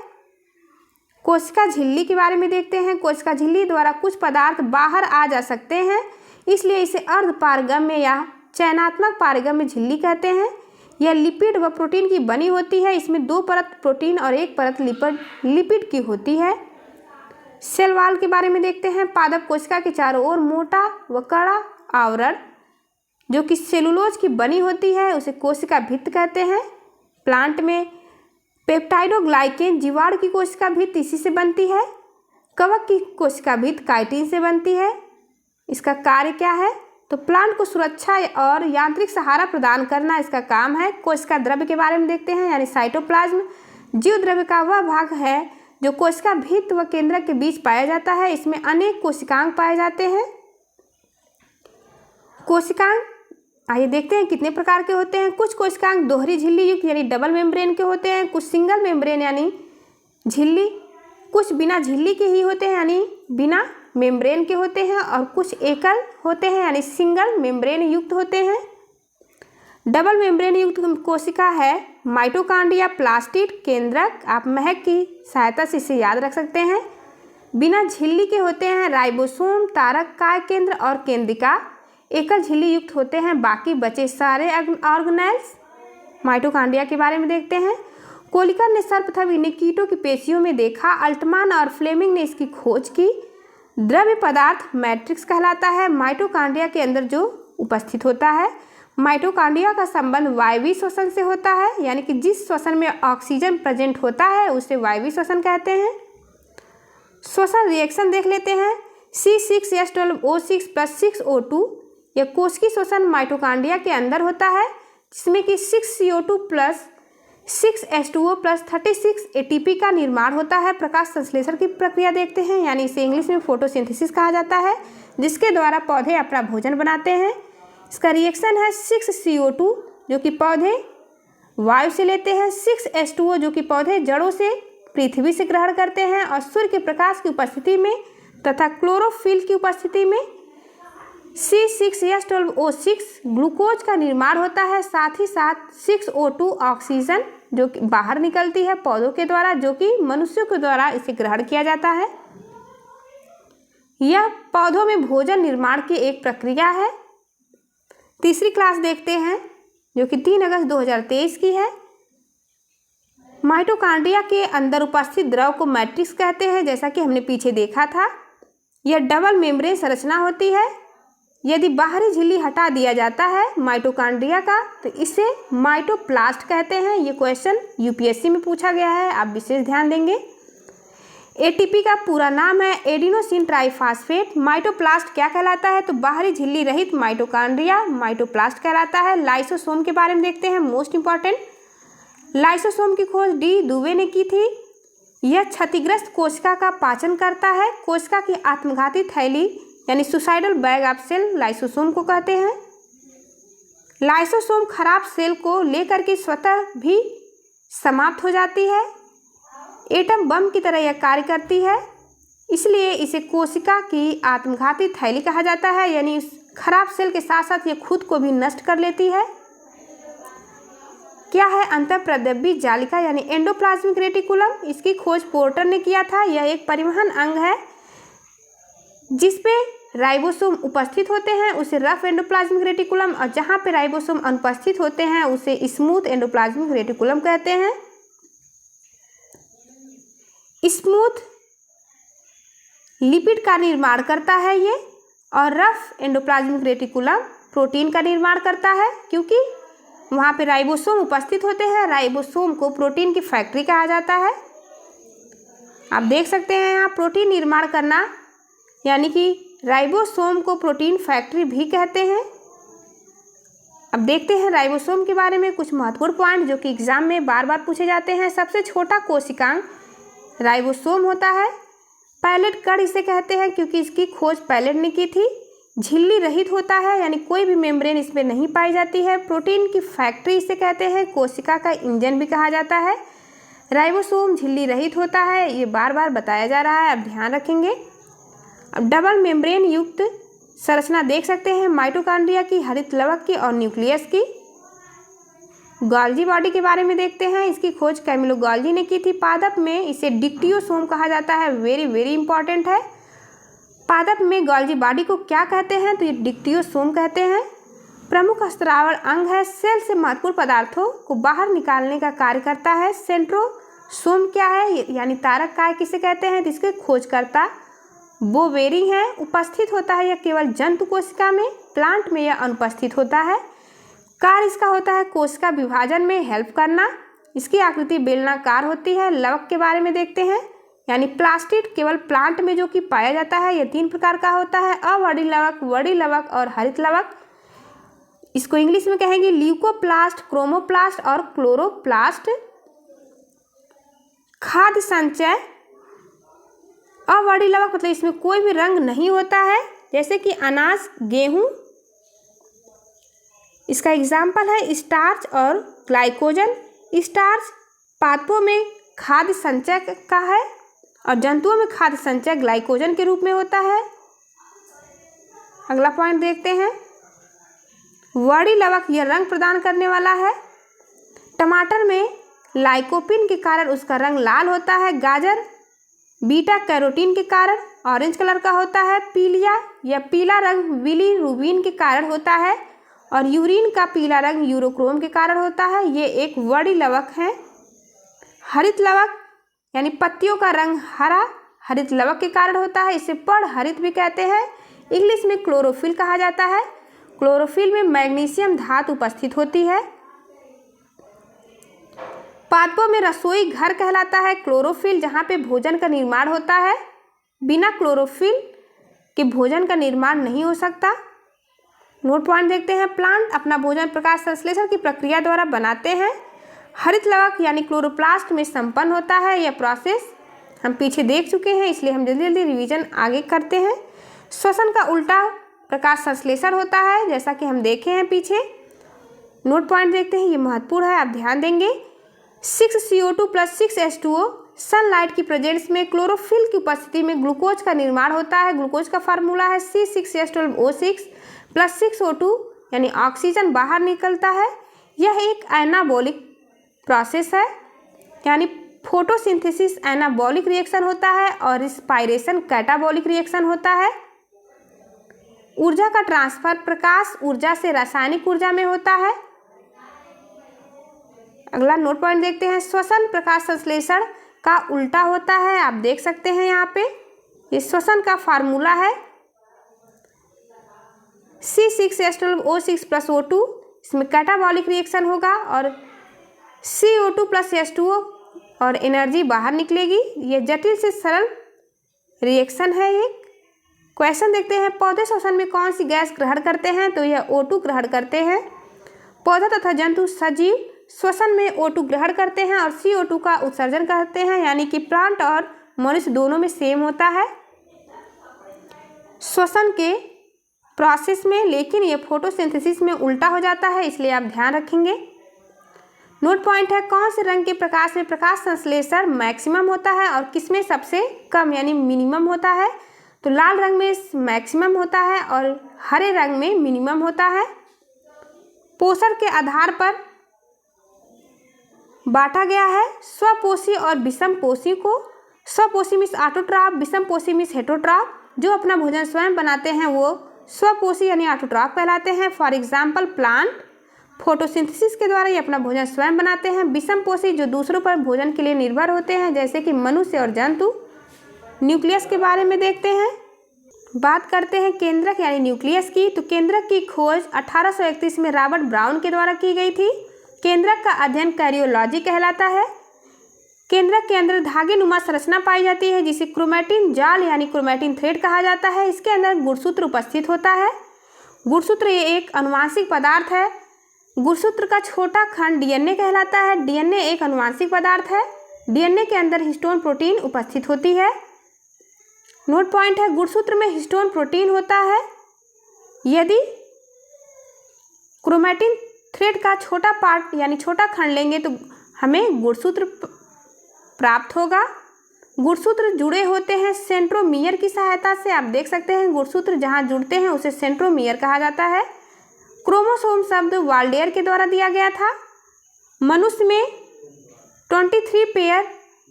Speaker 1: कोशिका झिल्ली के बारे में देखते हैं। कोशिका झिल्ली द्वारा कुछ पदार्थ बाहर आ जा सकते हैं, इसलिए इसे अर्ध पारगम्य या चयनात्मक पारगम्य झिल्ली कहते हैं। यह लिपिड व प्रोटीन की बनी होती है। इसमें 2 परत प्रोटीन और 1 परत लिपिड की होती है। सेल वॉल के बारे में देखते हैं। पादप कोशिका के चारों ओर मोटा व कड़ा आवरण जो कि सेलुलोज की बनी होती है उसे कोशिका भित्त कहते हैं। प्लांट में पेप्टाइडोग्लाइकेन जीवाणु की कोशिका भित्त इसी से बनती है। कवक की कोशिका भित्त काइटिन से बनती है। इसका कार्य क्या है, तो प्लांट को सुरक्षा और यांत्रिक सहारा प्रदान करना इसका काम है। कोशिका द्रव्य के बारे में देखते हैं, यानी साइटोप्लाज्म जीव द्रव्य का वह भाग है जो कोशिका भित्त व केंद्रक के बीच पाया जाता है। इसमें अनेक कोशिकांग पाए जाते हैं। कोशिकांग आइए देखते हैं कितने प्रकार के होते हैं। कुछ कोशिकांग दोहरी झिल्ली युक्त यानी डबल मेम्ब्रेन के होते हैं, कुछ सिंगल मेम्ब्रेन यानी झिल्ली, कुछ बिना झिल्ली के ही होते हैं यानी बिना मेम्ब्रेन के होते हैं, और कुछ एकल होते हैं यानी सिंगल मेम्ब्रेन युक्त होते हैं। डबल मेम्ब्रेन युक्त कोशिका है माइटोकॉन्ड्रिया, प्लास्टिड, केंद्रक। आप महक की सहायता से इसे याद रख सकते हैं। बिना झिल्ली के होते हैं राइबोसोम, तारक, काय केंद्र और केंद्रिका। एकल झिल्ली युक्त होते हैं बाकी बचे सारे ऑर्गेनेल्स। माइटोकॉन्ड्रिया के बारे में देखते हैं। कोलिकर ने सर्वप्रथम इन्हें कीटों की पेशियों में देखा। अल्टमान और फ्लेमिंग ने इसकी खोज की। द्रव्य पदार्थ मैट्रिक्स कहलाता है माइटोकॉन्ड्रिया के अंदर जो उपस्थित होता है। माइटोकॉन्ड्रिया का संबंध वायवीय श्वसन से होता है, यानी कि जिस श्वसन में ऑक्सीजन प्रेजेंट होता है उसे वायवीय श्वसन कहते हैं। श्वसन रिएक्शन देख लेते हैं। C6H12O6 + 6O2 यह कोशिकीय श्वसन माइटोकॉन्ड्रिया के अंदर होता है, जिसमें कि 6CO2 + 6H2O + 36 ATP का निर्माण होता है। प्रकाश संश्लेषण की प्रक्रिया देखते हैं, यानी इसे इंग्लिश में फोटोसिंथेसिस कहा जाता है, जिसके द्वारा पौधे अपना भोजन बनाते हैं। इसका रिएक्शन है 6CO2 जो कि पौधे वायु से लेते हैं, 6H2O जो कि पौधे जड़ों से पृथ्वी से ग्रहण करते हैं, और सूर्य के प्रकाश की उपस्थिति में तथा क्लोरोफिल की उपस्थिति में C6H12O6 ग्लूकोज का निर्माण होता है। साथ ही साथ 6O2 ऑक्सीजन जो कि बाहर निकलती है पौधों के द्वारा, जो कि मनुष्यों के द्वारा इसे ग्रहण किया जाता है। यह पौधों में भोजन निर्माण की एक प्रक्रिया है। तीसरी क्लास देखते हैं जो कि 3 अगस्त 2023 की है। माइटोकॉन्ड्रिया के अंदर उपस्थित द्रव को मैट्रिक्स कहते हैं, जैसा कि हमने पीछे देखा था। यह डबल मेम्ब्रेन संरचना होती है। यदि बाहरी झिल्ली हटा दिया जाता है माइटोकॉन्ड्रिया का तो इसे माइटोप्लास्ट कहते हैं। ये क्वेश्चन यूपीएससी में पूछा गया है, आप विशेष ध्यान देंगे। एटीपी का पूरा नाम है एडिनोसिन ट्राइफॉस्फेट। माइटोप्लास्ट क्या कहलाता है? तो बाहरी झिल्ली रहित माइटोकॉन्ड्रिया माइटोप्लास्ट कहलाता है। लाइसोसोम के बारे में देखते हैं, मोस्ट इंपॉर्टेंट। लाइसोसोम की खोज डी दुबे ने की थी। यह क्षतिग्रस्त कोशिका का पाचन करता है। कोशिका की आत्मघाती थैली यानी suicidal bag of cell lysosome को कहते हैं। लाइसोसोम खराब सेल को लेकर के स्वतः भी समाप्त हो जाती है। एटम बम की तरह यह कार्य करती है, इसलिए इसे कोशिका की आत्मघाती थैली कहा जाता है, यानी खराब सेल के साथ साथ ये खुद को भी नष्ट कर लेती है। क्या है अंतःप्रद्रव्य जालिका यानी एंडोप्लाज्मिक रेटिकुलम? इसकी खोज पोर्टर ने किया था। यह एक परिवहन अंग है जिसपे राइबोसोम उपस्थित होते हैं, उसे रफ एंडोप्लाज्मिक रेटिकुलम, और जहाँ पे राइबोसोम अनुपस्थित होते हैं उसे स्मूथ एंडोप्लाज्मिक रेटिकुलम कहते हैं। स्मूथ लिपिड का निर्माण करता है ये, और रफ एंडोप्लाज्मिक रेटिकुलम प्रोटीन का निर्माण करता है, क्योंकि वहाँ पे राइबोसोम उपस्थित होते हैं। राइबोसोम को प्रोटीन की फैक्ट्री कहा जाता है। आप देख सकते हैं यहाँ प्रोटीन निर्माण करना, यानी कि राइबोसोम को प्रोटीन फैक्ट्री भी कहते हैं। अब देखते हैं राइबोसोम के बारे में कुछ महत्वपूर्ण पॉइंट जो कि एग्जाम में बार बार पूछे जाते हैं। सबसे छोटा कोशिकांग राइबोसोम होता है। पैलेट कण इसे कहते हैं क्योंकि इसकी खोज पैलेट ने की थी। झिल्ली रहित होता है, यानी कोई भी मेम्ब्रेन इसमें नहीं पाई जाती है। प्रोटीन की फैक्ट्री इसे कहते हैं। कोशिका का इंजन भी कहा जाता है। राइबोसोम झिल्ली रहित होता है, ये बार बार बताया जा रहा है, अब ध्यान रखेंगे। अब डबल मेम्ब्रेन युक्त संरचना देख सकते हैं माइटोकॉन्ड्रिया की, हरित लवक की और न्यूक्लियस की। गोल्जी बॉडी के बारे में देखते हैं। इसकी खोज कैमिलो गोल्जी ने की थी। पादप में इसे डिक्टियोसोम कहा जाता है। वेरी वेरी इंपॉर्टेंट है। पादप में गोल्जी बॉडी को क्या कहते हैं? तो ये डिक्टियोसोम कहते हैं। प्रमुख स्त्रावण अंग है। सेल से महत्वपूर्ण पदार्थों को बाहर निकालने का कार्य करता है। सेंट्रोसोम क्या है? यानी तारक काय किसे कहते हैं? जिसके खोजकर्ता बोवेरी है। उपस्थित होता है यह केवल जंतु कोशिका में, प्लांट में यह अनुपस्थित होता है। कार्य इसका होता है कोशिका विभाजन में हेल्प करना। इसकी आकृति बेलनाकार होती है। लवक के बारे में देखते हैं, यानी प्लास्टिड केवल प्लांट में जो कि पाया जाता है। यह 3 प्रकार का होता है, अवडी लवक, वडी लवक और हरित लवक। इसको इंग्लिश में कहेंगे ल्यूकोप्लास्ट, क्रोमोप्लास्ट और क्लोरोप्लास्ट। खाद्य संचय अवडी लवक मतलब इसमें कोई भी रंग नहीं होता है, जैसे कि अनाज, गेहूं। इसका एग्जाम्पल है स्टार्च और ग्लाइकोजन। स्टार्च पादपों में खाद्य संचय का है और जंतुओं में खाद्य संचय ग्लाइकोजन के रूप में होता है। अगला पॉइंट देखते हैं। वडी लवक यह रंग प्रदान करने वाला है। टमाटर में लाइकोपिन के कारण उसका रंग लाल होता है। गाजर बीटा कैरोटीन के कारण ऑरेंज कलर का होता है। पीलिया या पीला रंग बिलीरुबिन के कारण होता है और यूरिन का पीला रंग यूरोक्रोम के कारण होता है। ये एक वडी लवक है। हरित लवक यानी पत्तियों का रंग हरा हरित लवक के कारण होता है। इसे पर्ण हरित भी कहते हैं। इंग्लिश में क्लोरोफिल कहा जाता है। क्लोरोफिल में मैग्नीशियम धातु उपस्थित होती है। पादपों में रसोई घर कहलाता है क्लोरोफिल, जहाँ पे भोजन का निर्माण होता है। बिना क्लोरोफिल के भोजन का निर्माण नहीं हो सकता। नोट पॉइंट देखते हैं। प्लांट अपना भोजन प्रकाश संश्लेषण की प्रक्रिया द्वारा बनाते हैं। हरित लवक यानी क्लोरोप्लास्ट में संपन्न होता है। यह प्रोसेस हम पीछे देख चुके हैं, इसलिए हम जल्दी जल्दी रिवीजन आगे करते हैं। श्वसन का उल्टा प्रकाश संश्लेषण होता है, जैसा कि हम देखे हैं पीछे। नोट पॉइंट देखते हैं, ये महत्वपूर्ण है, आप ध्यान देंगे। 6CO2 + 6H2O सनलाइट की प्रेजेंस में क्लोरोफिल की उपस्थिति में ग्लूकोज का निर्माण होता है। ग्लूकोज का फार्मूला है C6H12O6 + 6O2 यानी ऑक्सीजन बाहर निकलता है। यह एक एनाबॉलिक प्रोसेस है, यानी फोटोसिंथेसिस एनाबॉलिक रिएक्शन होता है और रिस्पायरेशन कैटाबॉलिक रिएक्शन होता है। ऊर्जा का ट्रांसफर प्रकाश ऊर्जा से रासायनिक ऊर्जा में होता है। अगला नोट पॉइंट देखते हैं। श्वसन प्रकाश संश्लेषण का उल्टा होता है, आप देख सकते हैं यहाँ पे। ये श्वसन का फार्मूला है C6H12O6 + O2, इसमें कैटाबॉलिक रिएक्शन होगा और CO2 + H2O और एनर्जी बाहर निकलेगी। यह जटिल से सरल रिएक्शन है। एक क्वेश्चन देखते हैं, पौधे श्वसन में कौन सी गैस ग्रहण करते हैं? तो यह O2 ग्रहण करते हैं। पौधा तथा जंतु सजीव श्वसन में O2 ग्रहण करते हैं और CO2 का उत्सर्जन करते हैं, यानी कि प्लांट और मनुष्य दोनों में सेम होता है श्वसन के प्रोसेस में, लेकिन ये फोटोसिंथेसिस में उल्टा हो जाता है, इसलिए आप ध्यान रखेंगे। नोट पॉइंट है, कौन से रंग के प्रकाश में प्रकाश संश्लेषण मैक्सिमम होता है और किसमें सबसे कम यानी मिनिमम होता है? तो लाल रंग में मैक्सिमम होता है और हरे रंग में मिनिमम होता है। पोषण के आधार पर बांटा गया है स्वपोषी और विषमपोषी को। स्वपोषी मीन्स ऑटोट्रॉफ, विषमपोषी मीन्स हेटेरोट्रॉफ। जो अपना भोजन स्वयं बनाते हैं वो स्वपोषी यानी ऑटोट्रॉफ कहलाते हैं। फॉर एग्जाम्पल प्लांट फोटोसिंथेसिस के द्वारा ये अपना भोजन स्वयं बनाते हैं। विषमपोषी जो दूसरों पर भोजन के लिए निर्भर होते हैं, जैसे कि मनुष्य और जंतु। न्यूक्लियस के बारे में देखते हैं। बात करते हैं केंद्रक यानी न्यूक्लियस की। तो केंद्रक की खोज 1831 में रॉबर्ट ब्राउन के द्वारा की गई थी। केंद्रक का अध्ययन कैरियोलॉजी कहलाता है। केंद्रक के अंदर धागे नुमा संरचना पाई जाती है, जिसे क्रोमैटिन जाल यानी क्रोमैटिन थ्रेड कहा जाता है। इसके अंदर गुणसूत्र उपस्थित होता है। गुणसूत्र ये एक अनुवांशिक पदार्थ है। गुणसूत्र का छोटा खंड डीएनए कहलाता है। डीएनए एक अनुवांशिक पदार्थ है। डीएनए के अंदर हिस्टोन प्रोटीन उपस्थित होती है। नोट पॉइंट है, गुणसूत्र में हिस्टोन प्रोटीन होता है। यदि क्रोमैटिन थ्रेड का छोटा पार्ट यानी छोटा खंड लेंगे तो हमें गुणसूत्र प्राप्त होगा। गुणसूत्र जुड़े होते हैं सेंट्रोमियर की सहायता से। आप देख सकते हैं गुणसूत्र जहां जुड़ते हैं उसे सेंट्रोमियर कहा जाता है। क्रोमोसोम शब्द वाल्डेयर के द्वारा दिया गया था। मनुष्य में 23 पेयर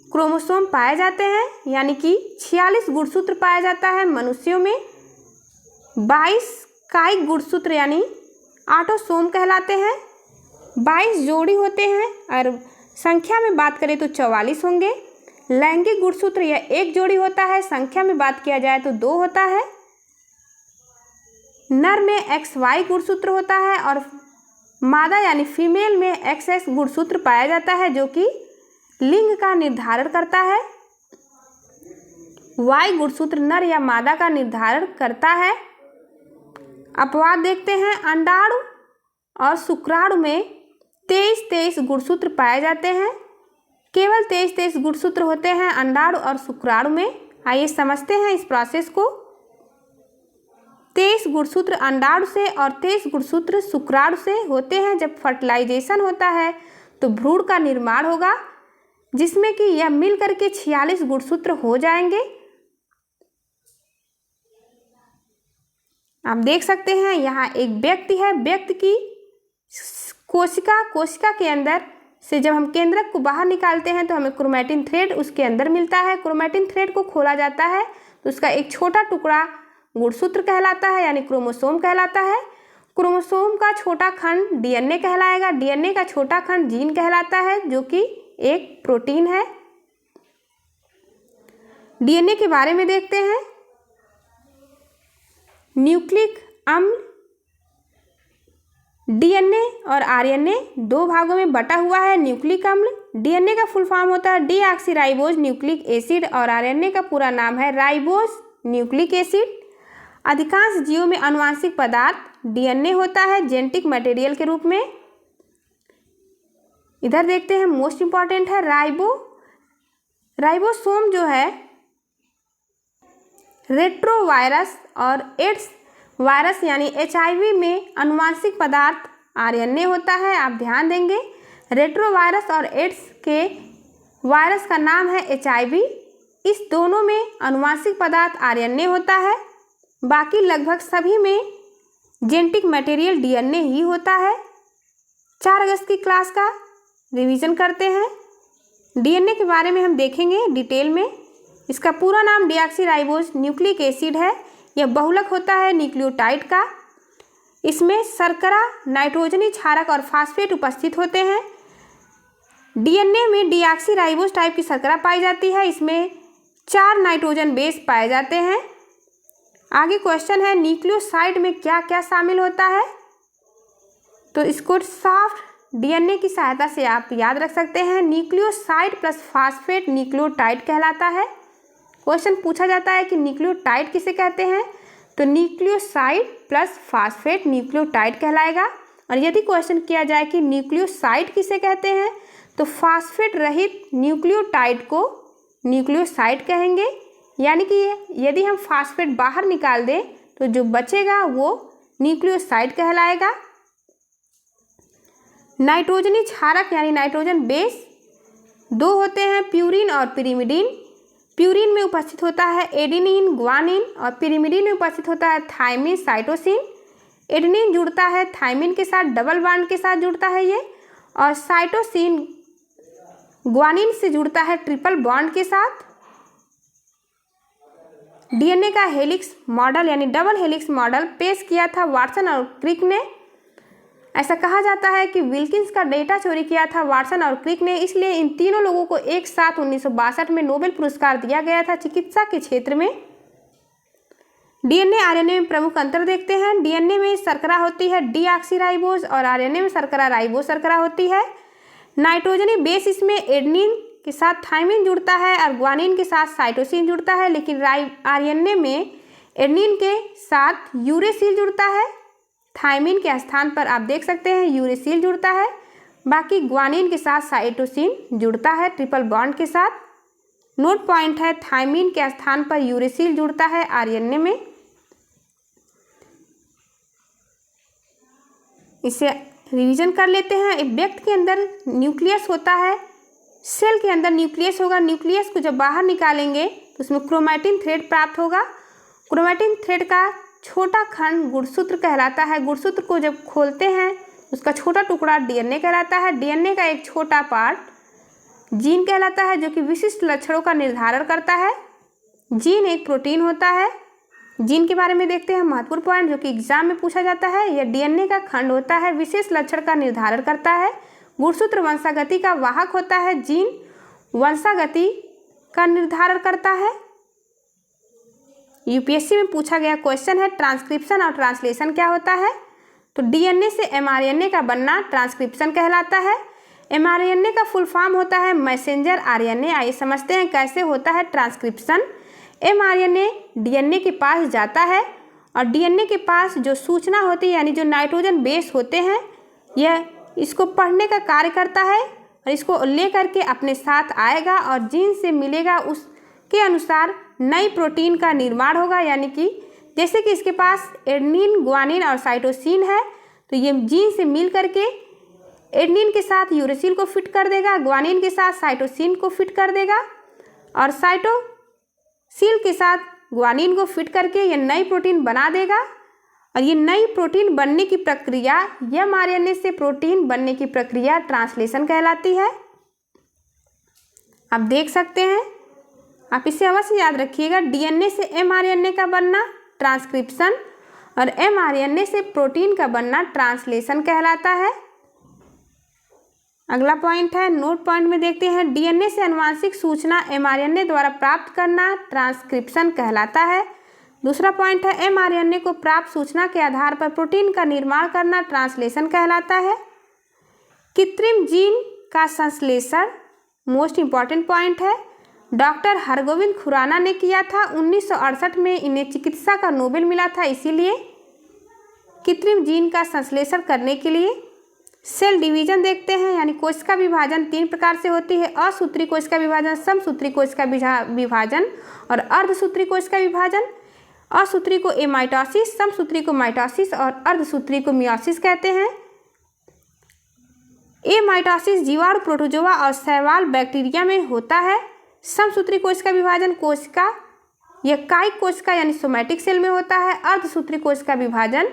Speaker 1: क्रोमोसोम पाए जाते हैं, यानी कि 46 गुणसूत्र पाया जाता है। मनुष्यों में 22 कायिक गुणसूत्र यानी ऑटोसोम कहलाते हैं। 22 जोड़ी होते हैं और संख्या में बात करें तो 44 होंगे। लैंगिक गुणसूत्र यह एक जोड़ी होता है। संख्या में बात किया जाए तो 2 होता है। नर में XY गुणसूत्र होता है और मादा यानी फीमेल में XX गुणसूत्र पाया जाता है, जो कि लिंग का निर्धारण करता है। Y गुणसूत्र नर या मादा का निर्धारण करता है। अपवाद देखते हैं, अंडाणु और शुक्राणु में 23 गुणसूत्र पाए जाते हैं। केवल 23 गुणसूत्र होते हैं अंडाणु और शुक्राणु में। आइए समझते हैं इस प्रोसेस को। 23 गुणसूत्र अंडाणु से और 23 गुणसूत्र शुक्राणु से होते हैं। जब फर्टिलाइजेशन होता है तो भ्रूण का निर्माण होगा, जिसमें कि यह मिलकर के 46 गुणसूत्र हो जाएंगे। आप देख सकते हैं यहाँ एक व्यक्ति है। व्यक्ति की कोशिका के अंदर से जब हम केंद्रक को बाहर निकालते हैं तो हमें क्रोमैटिन थ्रेड उसके अंदर मिलता है। क्रोमैटिन थ्रेड को खोला जाता है तो उसका एक छोटा टुकड़ा गुणसूत्र कहलाता है, यानी क्रोमोसोम कहलाता है। क्रोमोसोम का छोटा खंड डीएनए कहलाएगा। डीएनए का छोटा खंड जीन कहलाता है, जो कि एक प्रोटीन है। डीएनए के बारे में देखते हैं। न्यूक्लिक अम्ल डीएनए और आरएनए 2 भागों में बटा हुआ है। न्यूक्लिक अम्ल डीएनए का फुल फॉर्म होता है डीऑक्सीराइबोज न्यूक्लिक एसिड और आरएनए का पूरा नाम है राइबोज न्यूक्लिक एसिड। अधिकांश जीवों में आनुवंशिक पदार्थ डीएनए होता है जेनेटिक मटेरियल के रूप में। इधर देखते हैं, मोस्ट इंपॉर्टेंट है राइबोसोम जो है रेट्रोवायरस और एड्स वायरस यानी HIV में आनुवंशिक पदार्थ आरएनए होता है। आप ध्यान देंगे, रेट्रोवायरस और एड्स के वायरस का नाम है HIV। इस दोनों में आनुवंशिक पदार्थ आरएनए होता है। बाकी लगभग सभी में जेनेटिक मटेरियल डीएनए ही होता है। 4 अगस्त की क्लास का रिवीजन करते हैं। डीएनए के बारे में हम देखेंगे डिटेल में। इसका पूरा नाम डीऑक्सीराइबोज न्यूक्लिक एसिड है। यह बहुलक होता है न्यूक्लियोटाइड का। इसमें शर्करा, नाइट्रोजनी क्षारक और फास्फेट उपस्थित होते हैं। डीएनए में डीऑक्सीराइबोज टाइप की शर्करा पाई जाती है। इसमें 4 नाइट्रोजन बेस पाए जाते हैं। आगे क्वेश्चन है, न्यूक्लियोसाइड में क्या क्या शामिल होता है? तो इसको सॉफ्ट डीएनए की सहायता से आप याद रख सकते हैं। न्यूक्लियोसाइड प्लस फास्फेट न्यूक्लियोटाइड कहलाता है। क्वेश्चन पूछा जाता है कि न्यूक्लियोटाइड किसे कहते हैं, तो न्यूक्लियोसाइड प्लस फास्फेट न्यूक्लियोटाइड कहलाएगा। और यदि क्वेश्चन किया जाए कि न्यूक्लियोसाइड किसे कहते हैं, तो फास्फेट रहित न्यूक्लियोटाइड को न्यूक्लियोसाइड कहेंगे। यानी कि यदि हम फास्फेट बाहर निकाल दें तो जो बचेगा वो न्यूक्लियोसाइड कहलाएगा। नाइट्रोजनी क्षारक यानी नाइट्रोजन बेस दो होते हैं, प्यूरिन और पिरिमिडिन। प्यूरिन में उपस्थित होता है एडेनिन ग्वानिन और पिरिमिडिन में उपस्थित होता है थायमिन साइटोसिन। एडेनिन जुड़ता है थायमिन के साथ, डबल बॉन्ड के साथ जुड़ता है ये, और साइटोसिन ग्वानिन से जुड़ता है ट्रिपल बॉन्ड के साथ। डीएनए का हेलिक्स मॉडल यानी डबल हेलिक्स मॉडल पेश किया था वाटसन और क्रिक ने। ऐसा कहा जाता है कि विल्किंस का डेटा चोरी किया था वाटसन और क्रिक ने, इसलिए इन तीनों लोगों को एक साथ 1962 में नोबेल पुरस्कार दिया गया था चिकित्सा के क्षेत्र में। डीएनए आरएनए में प्रमुख अंतर देखते हैं। डीएनए में शर्करा होती है डीऑक्सीराइबोज और आरएनए में शर्करा राइबोज शर्करा होती है। नाइट्रोजनी बेस इसमें एडेनिन के साथ थायमिन जुड़ता है और ग्वानिन के साथ साइटोसिन जुड़ता है, लेकिन आरएनए में एडेनिन के साथ यूरेसिल जुड़ता है। थायमिन के स्थान पर आप देख सकते हैं यूरेसिल जुड़ता है, बाकी ग्वानिन के साथ साइटोसिन जुड़ता है ट्रिपल बॉन्ड के साथ। नोट पॉइंट है, थायमिन के स्थान पर यूरेसिल जुड़ता है आरएनए में। इसे रिवीजन कर लेते हैं। एक व्यक्ति के अंदर न्यूक्लियस होता है, सेल के अंदर न्यूक्लियस होगा। न्यूक्लियस को जब बाहर निकालेंगे तो उसमें क्रोमैटिन थ्रेड प्राप्त होगा। क्रोमैटिन थ्रेड का छोटा खंड गुणसूत्र कहलाता है। गुणसूत्र को जब खोलते हैं उसका छोटा टुकड़ा डीएनए कहलाता है। डीएनए का एक छोटा पार्ट जीन कहलाता है, जो कि विशिष्ट लक्षणों का निर्धारण करता है। जीन एक प्रोटीन होता है। जीन के बारे में देखते हैं, महत्वपूर्ण पॉइंट जो कि एग्जाम में पूछा जाता है। यह डीएनए का खंड होता है, विशेष लक्षण का निर्धारण करता है। गुणसूत्र वंशागति का वाहक होता है। जीन वंशागति का निर्धारण करता है। यूपीएससी में पूछा गया क्वेश्चन है ट्रांसक्रिप्शन और ट्रांसलेशन क्या होता है, तो डीएनए से एमआरएनए का बनना ट्रांसक्रिप्शन कहलाता है। एमआरएनए का फुल फॉर्म होता है मैसेंजर आरएनए। आइए समझते हैं कैसे होता है ट्रांसक्रिप्शन। एमआरएनए डीएनए के पास जाता है और डीएनए के पास जो सूचना होती है यानी जो नाइट्रोजन बेस होते हैं, यह इसको पढ़ने का कार्य करता है और इसको लेकर के अपने साथ आएगा और जीन से मिलेगा, उसके अनुसार नई प्रोटीन का निर्माण होगा। यानी कि जैसे कि इसके पास एडेनिन ग्वानिन और साइटोसिन है, तो ये जीन से मिल करके एडेनिन के साथ यूरेसिल को फिट कर देगा, ग्वानिन के साथ साइटोसिन को फिट कर देगा और साइटोसिल के साथ ग्वानिन को फिट करके ये नई प्रोटीन बना देगा। और ये नई प्रोटीन बनने की प्रक्रिया, एमआरएनए से प्रोटीन बनने की प्रक्रिया ट्रांसलेशन कहलाती है। आप देख सकते हैं, आप इसे अवश्य याद रखिएगा। डीएनए से एमआरएनए का बनना ट्रांसक्रिप्शन और एमआरएनए से प्रोटीन का बनना ट्रांसलेशन कहलाता है। अगला पॉइंट है, नोट पॉइंट में देखते हैं, डीएनए से आनुवांशिक सूचना एमआरएनए द्वारा प्राप्त करना ट्रांसक्रिप्शन कहलाता है। दूसरा पॉइंट है, एमआरएनए को प्राप्त सूचना के आधार पर प्रोटीन का निर्माण करना ट्रांसलेशन कहलाता है। कृत्रिम जीन का संश्लेषण मोस्ट इंपॉर्टेंट पॉइंट है, डॉक्टर हरगोविंद खुराना ने किया था 1968 में। इन्हें चिकित्सा का नोबेल मिला था इसीलिए। कृत्रिम जीन का संश्लेषण करने के लिए सेल डिवीजन देखते हैं, यानी कोशिका विभाजन 3 प्रकार से होती है, असूत्री कोशिका विभाजन, समसूत्री कोशिका विभाजन और अर्धसूत्री कोशिका विभाजन। असूत्री को एमाइटोसिस, समसूत्री को माइटोसिस और अर्धसूत्री को मियोसिस कहते हैं। एमाइटोसिस जीवाणु, प्रोटोजोआ और शैवाल बैक्टीरिया में होता है। समसूत्री कोशिका विभाजन कोशिका या कायिक कोशिका यानी सोमैटिक सेल में होता है। अर्धसूत्री कोशिका विभाजन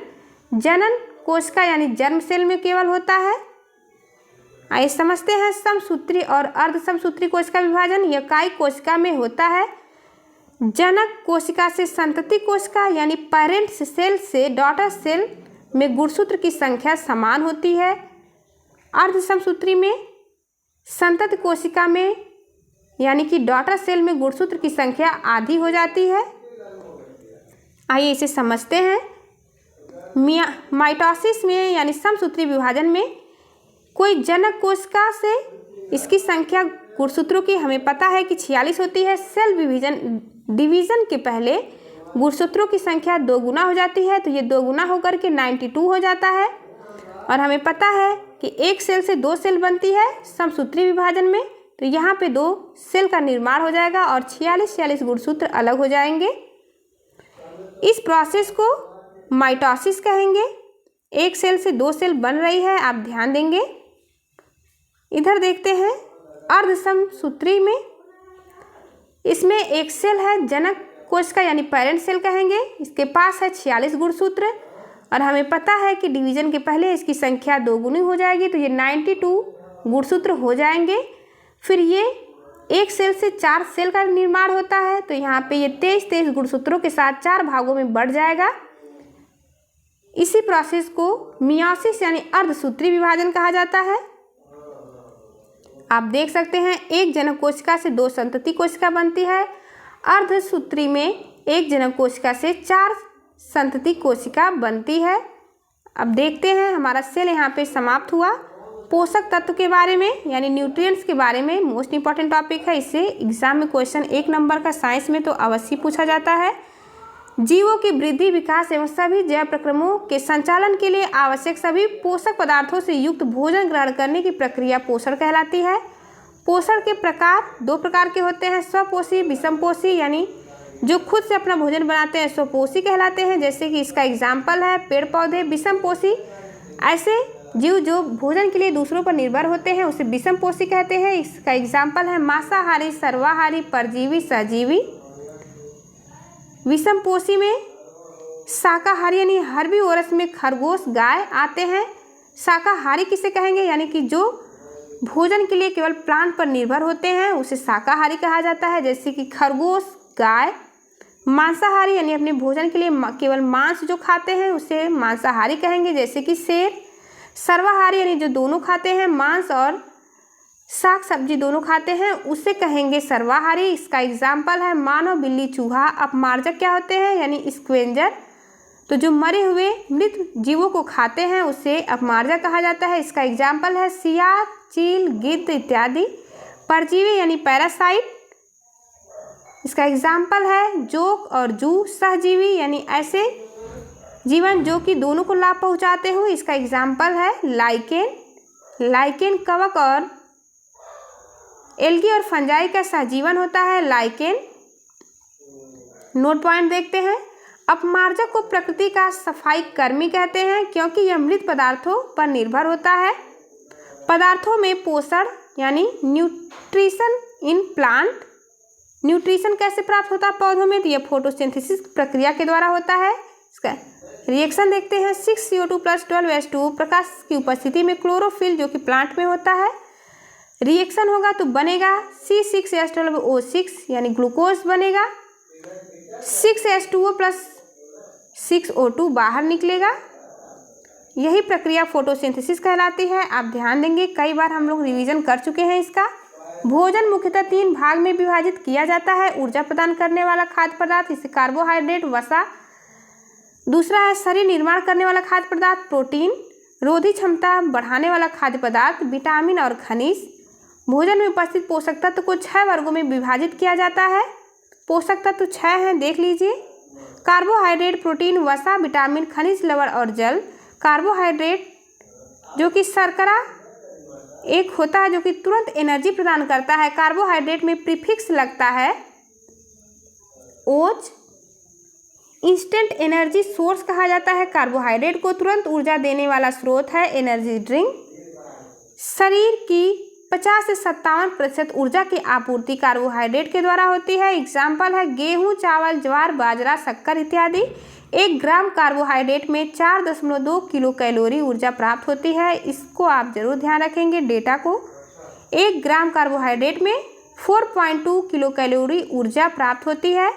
Speaker 1: जनन कोशिका यानी जर्म सेल में केवल होता है। आइए समझते हैं समसूत्री और अर्धसमसूत्री कोशिका विभाजन। यह कायिक कोशिका में होता है। जनक कोशिका से संतति कोशिका यानी पेरेंट सेल से डॉटर सेल में गुणसूत्र की संख्या समान होती है। अर्धसमसूत्री में संतति कोशिका में यानी कि डॉटर सेल में गुणसूत्र की संख्या आधी हो जाती है। आइए इसे समझते हैं। माइटोसिस में यानी समसूत्री विभाजन में कोई जनक कोशिका से इसकी संख्या गुणसूत्रों की हमें पता है कि 46 होती है। सेल डिवीजन के पहले गुणसूत्रों की संख्या 2 गुना हो जाती है, तो ये 2 गुना होकर के 92 हो जाता है। और हमें पता है कि एक सेल से 2 सेल बनती है समसूत्री विभाजन में, तो यहाँ पे 2 सेल का निर्माण हो जाएगा और 46 गुणसूत्र अलग हो जाएंगे। इस प्रोसेस को माइटोसिस कहेंगे। एक सेल से 2 सेल बन रही है, आप ध्यान देंगे। इधर देखते हैं अर्धसमसूत्री में, इसमें एक सेल है जनक कोशिका यानी पेरेंट सेल कहेंगे। इसके पास है 46 गुणसूत्र और हमें पता है कि डिवीजन के पहले इसकी संख्या 2 गुनी हो जाएगी, तो ये 92 गुणसूत्र हो जाएंगे। फिर ये एक सेल से 4 सेल का निर्माण होता है, तो यहाँ पे ये 23 गुणसूत्रों के साथ 4 भागों में बढ़ जाएगा। इसी प्रोसेस को मियोसिस यानी अर्धसूत्री विभाजन कहा जाता है। आप देख सकते हैं एक जनक कोशिका से 2 संतति कोशिका बनती है। अर्धसूत्री में एक जनक कोशिका से 4 संतति कोशिका बनती है। अब देखते हैं हमारा सेल यहाँ पे समाप्त हुआ। पोषक तत्व के बारे में यानी न्यूट्रिएंट्स के बारे में मोस्ट इंपॉर्टेंट टॉपिक है। इससे एग्जाम में क्वेश्चन 1 नंबर का साइंस में तो अवश्य पूछा जाता है। जीवों की वृद्धि, विकास एवं सभी जैव प्रक्रमों के संचालन के लिए आवश्यक सभी पोषक पदार्थों से युक्त भोजन ग्रहण करने की प्रक्रिया पोषण कहलाती है। पोषण के प्रकार 2 प्रकार के होते हैं, स्वपोषी, विषमपोषी, यानी जो खुद से अपना भोजन बनाते हैं स्वपोषी कहलाते हैं, जैसे कि इसका एग्जाम्पल है पेड़ पौधे। विषमपोषी ऐसे जीव जो भोजन के लिए दूसरों पर निर्भर होते हैं उसे विषमपोषी कहते हैं। इसका एग्जाम्पल है मांसाहारी, सर्वाहारी, परजीवी, सहजीवी। विषमपोषी में शाकाहारी यानी हर्बीवोरस में खरगोश, गाय आते हैं। शाकाहारी किसे कहेंगे, यानी कि जो भोजन के लिए केवल प्लांट पर निर्भर होते हैं उसे शाकाहारी कहा जाता है, जैसे कि खरगोश, गाय। मांसाहारी यानी अपने भोजन के लिए केवल मांस जो खाते हैं उसे मांसाहारी कहेंगे, जैसे कि शेर। सर्वाहारी यानी जो दोनों खाते हैं, मांस और साग सब्जी दोनों खाते हैं, उसे कहेंगे सर्वाहारी। इसका एग्जाम्पल है मानव, बिल्ली, चूहा। अपमार्जक क्या होते हैं, यानी स्क्वेंजर। तो जो मरे हुए मृत जीवों को खाते हैं उसे अपमार्जक कहा जाता है। इसका एग्जाम्पल है सियार, चील, गिद्ध इत्यादि। परजीवी यानी पैरासाइट। इसका एग्जाम्पल है जोक और जू। सहजीवी यानी ऐसे जीवन जो कि दोनों को लाभ पहुंचाते हो, इसका एग्जाम्पल है लाइकेन। लाइकेन कवक और एल्गी और फंजाई का सहजीवन होता है लाइकेन। नोट पॉइंट देखते हैं। अपमार्जक को प्रकृति का सफाई कर्मी कहते हैं क्योंकि यह मृत पदार्थों पर निर्भर होता है। पदार्थों में पोषण यानी न्यूट्रिशन इन प्लांट। न्यूट्रिशन कैसे प्राप्त होता है पौधों में, तो यह फोटोसिंथेसिस प्रक्रिया के द्वारा होता है। इसका रिएक्शन देखते हैं। 6CO2 + 12H2O प्रकाश की उपस्थिति में क्लोरोफिल जो कि प्लांट में होता है, रिएक्शन होगा तो बनेगा C6H12O6 यानी ग्लूकोज बनेगा। 6H2O + 6O2 बाहर निकलेगा। यही प्रक्रिया फोटोसिंथेसिस कहलाती है। आप ध्यान देंगे, कई बार हम लोग रिवीजन कर चुके हैं इसका। भोजन मुख्यतः 3 भाग में विभाजित किया जाता है। ऊर्जा प्रदान करने वाला खाद्य पदार्थ, इसे कार्बोहाइड्रेट, वसा। दूसरा है शरीर निर्माण करने वाला खाद्य पदार्थ, प्रोटीन। रोधी क्षमता बढ़ाने वाला खाद्य पदार्थ, विटामिन और खनिज। भोजन में उपस्थित पोषक तत्व को 6 वर्गों में विभाजित किया जाता है। पोषक तत्व 6 हैं, देख लीजिए। कार्बोहाइड्रेट, प्रोटीन, वसा, विटामिन, खनिज, लवण और जल। कार्बोहाइड्रेट जो कि शर्करा एक होता है जो कि तुरंत एनर्जी प्रदान करता है। कार्बोहाइड्रेट में प्रीफिक्स लगता है ओज। इंस्टेंट एनर्जी सोर्स कहा जाता है। कार्बोहाइड्रेट को तुरंत ऊर्जा देने वाला स्रोत है एनर्जी ड्रिंक। शरीर की 50 से 57% ऊर्जा की आपूर्ति कार्बोहाइड्रेट के द्वारा होती है। एग्जाम्पल है गेहूं, चावल, ज्वार, बाजरा, शक्कर इत्यादि। 1 ग्राम कार्बोहाइड्रेट में 4.2 किलो कैलोरी ऊर्जा प्राप्त होती है। इसको आप जरूर ध्यान रखेंगे डेटा को। 1 ग्राम कार्बोहाइड्रेट में 4.2 किलो कैलोरी ऊर्जा प्राप्त होती है।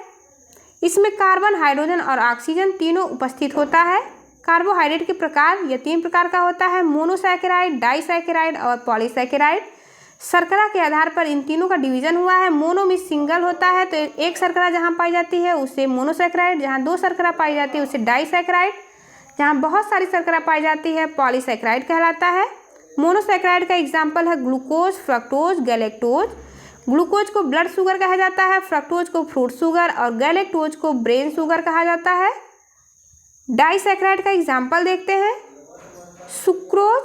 Speaker 1: इसमें कार्बन, हाइड्रोजन और ऑक्सीजन तीनों उपस्थित होता है। कार्बोहाइड्रेट के प्रकार यह 3 प्रकार का होता है, मोनोसैकेराइड, डाइसैकेराइड और पॉलीसैकेराइड। शर्करा के आधार पर इन तीनों का डिवीजन हुआ है। मोनो में सिंगल होता है, तो एक शर्करा जहाँ पाई जाती है उसे मोनोसैकेराइड, जहाँ 2 शर्करा पाई जाती है उसे डाइसैकेराइड, जहाँ बहुत सारी शर्करा पाई जाती है पॉलीसैकेराइड कहलाता है। मोनोसैकेराइड का एग्जाम्पल है ग्लूकोज, फ्रक्टोज, गैलेक्टोज। ग्लूकोज को ब्लड शुगर कहा जाता है, फ्रक्टोज को फ्रूट शुगर और गैलेक्टोज को ब्रेन शुगर कहा जाता है। डाइसैकेराइड का एग्जाम्पल देखते हैं। सुक्रोज,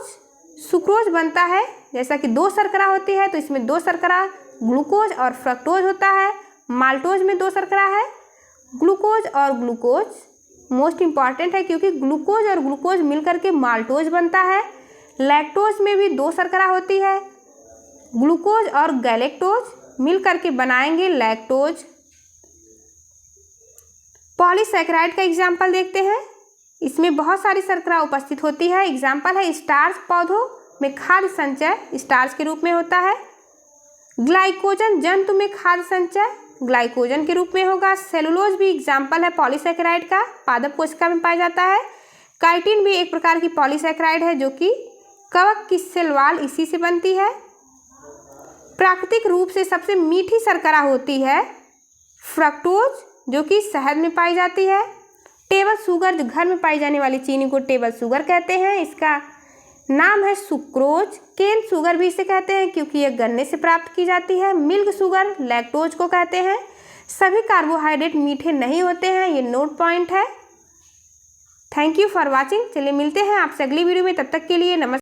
Speaker 1: सुक्रोज बनता है जैसा कि 2 शर्करा होती है तो इसमें 2 शर्करा ग्लूकोज और फ्रक्टोज होता है। माल्टोज में 2 शर्करा है। ग्लूकोज और ग्लूकोज मोस्ट इंपॉर्टेंट है क्योंकि ग्लूकोज और ग्लूकोज मिलकर के माल्टोज बनता है। लैक्टोज में भी 2 शर्करा होती है। ग्लूकोज और गैलेक्टोज मिलकर के बनाएंगे लैक्टोज। पॉलीसैकेराइड का एग्जाम्पल देखते हैं। इसमें बहुत सारी शर्करा उपस्थित होती है। एग्जाम्पल है स्टार्च, पौधों में खाद्य संचय स्टार्च के रूप में होता है। ग्लाइकोजन, जंतु में खाद्य संचय ग्लाइकोजन के रूप में होगा। सेलुलोज भी एग्जाम्पल है पॉलीसैकेराइड का, पादप कोशिका में पाया जाता है। काइटिन भी एक प्रकार की पॉलीसैकेराइड है जो कि कवक की सेल वॉल इसी से बनती है। प्राकृतिक रूप से सबसे मीठी शर्करा होती है फ्रक्टोज जो कि शहद में पाई जाती है। टेबल शुगर, जो घर में पाई जाने वाली चीनी को टेबल शुगर कहते हैं, इसका नाम है सुक्रोज। केन शुगर भी इसे कहते हैं क्योंकि यह गन्ने से प्राप्त की जाती है। मिल्क शुगर लैक्टोज को कहते हैं। सभी कार्बोहाइड्रेट मीठे नहीं होते हैं, ये नोट पॉइंट है। Thank you for watching. चलिए मिलते हैं आपसे अगली वीडियो में, तब तक के लिए नमस्कार।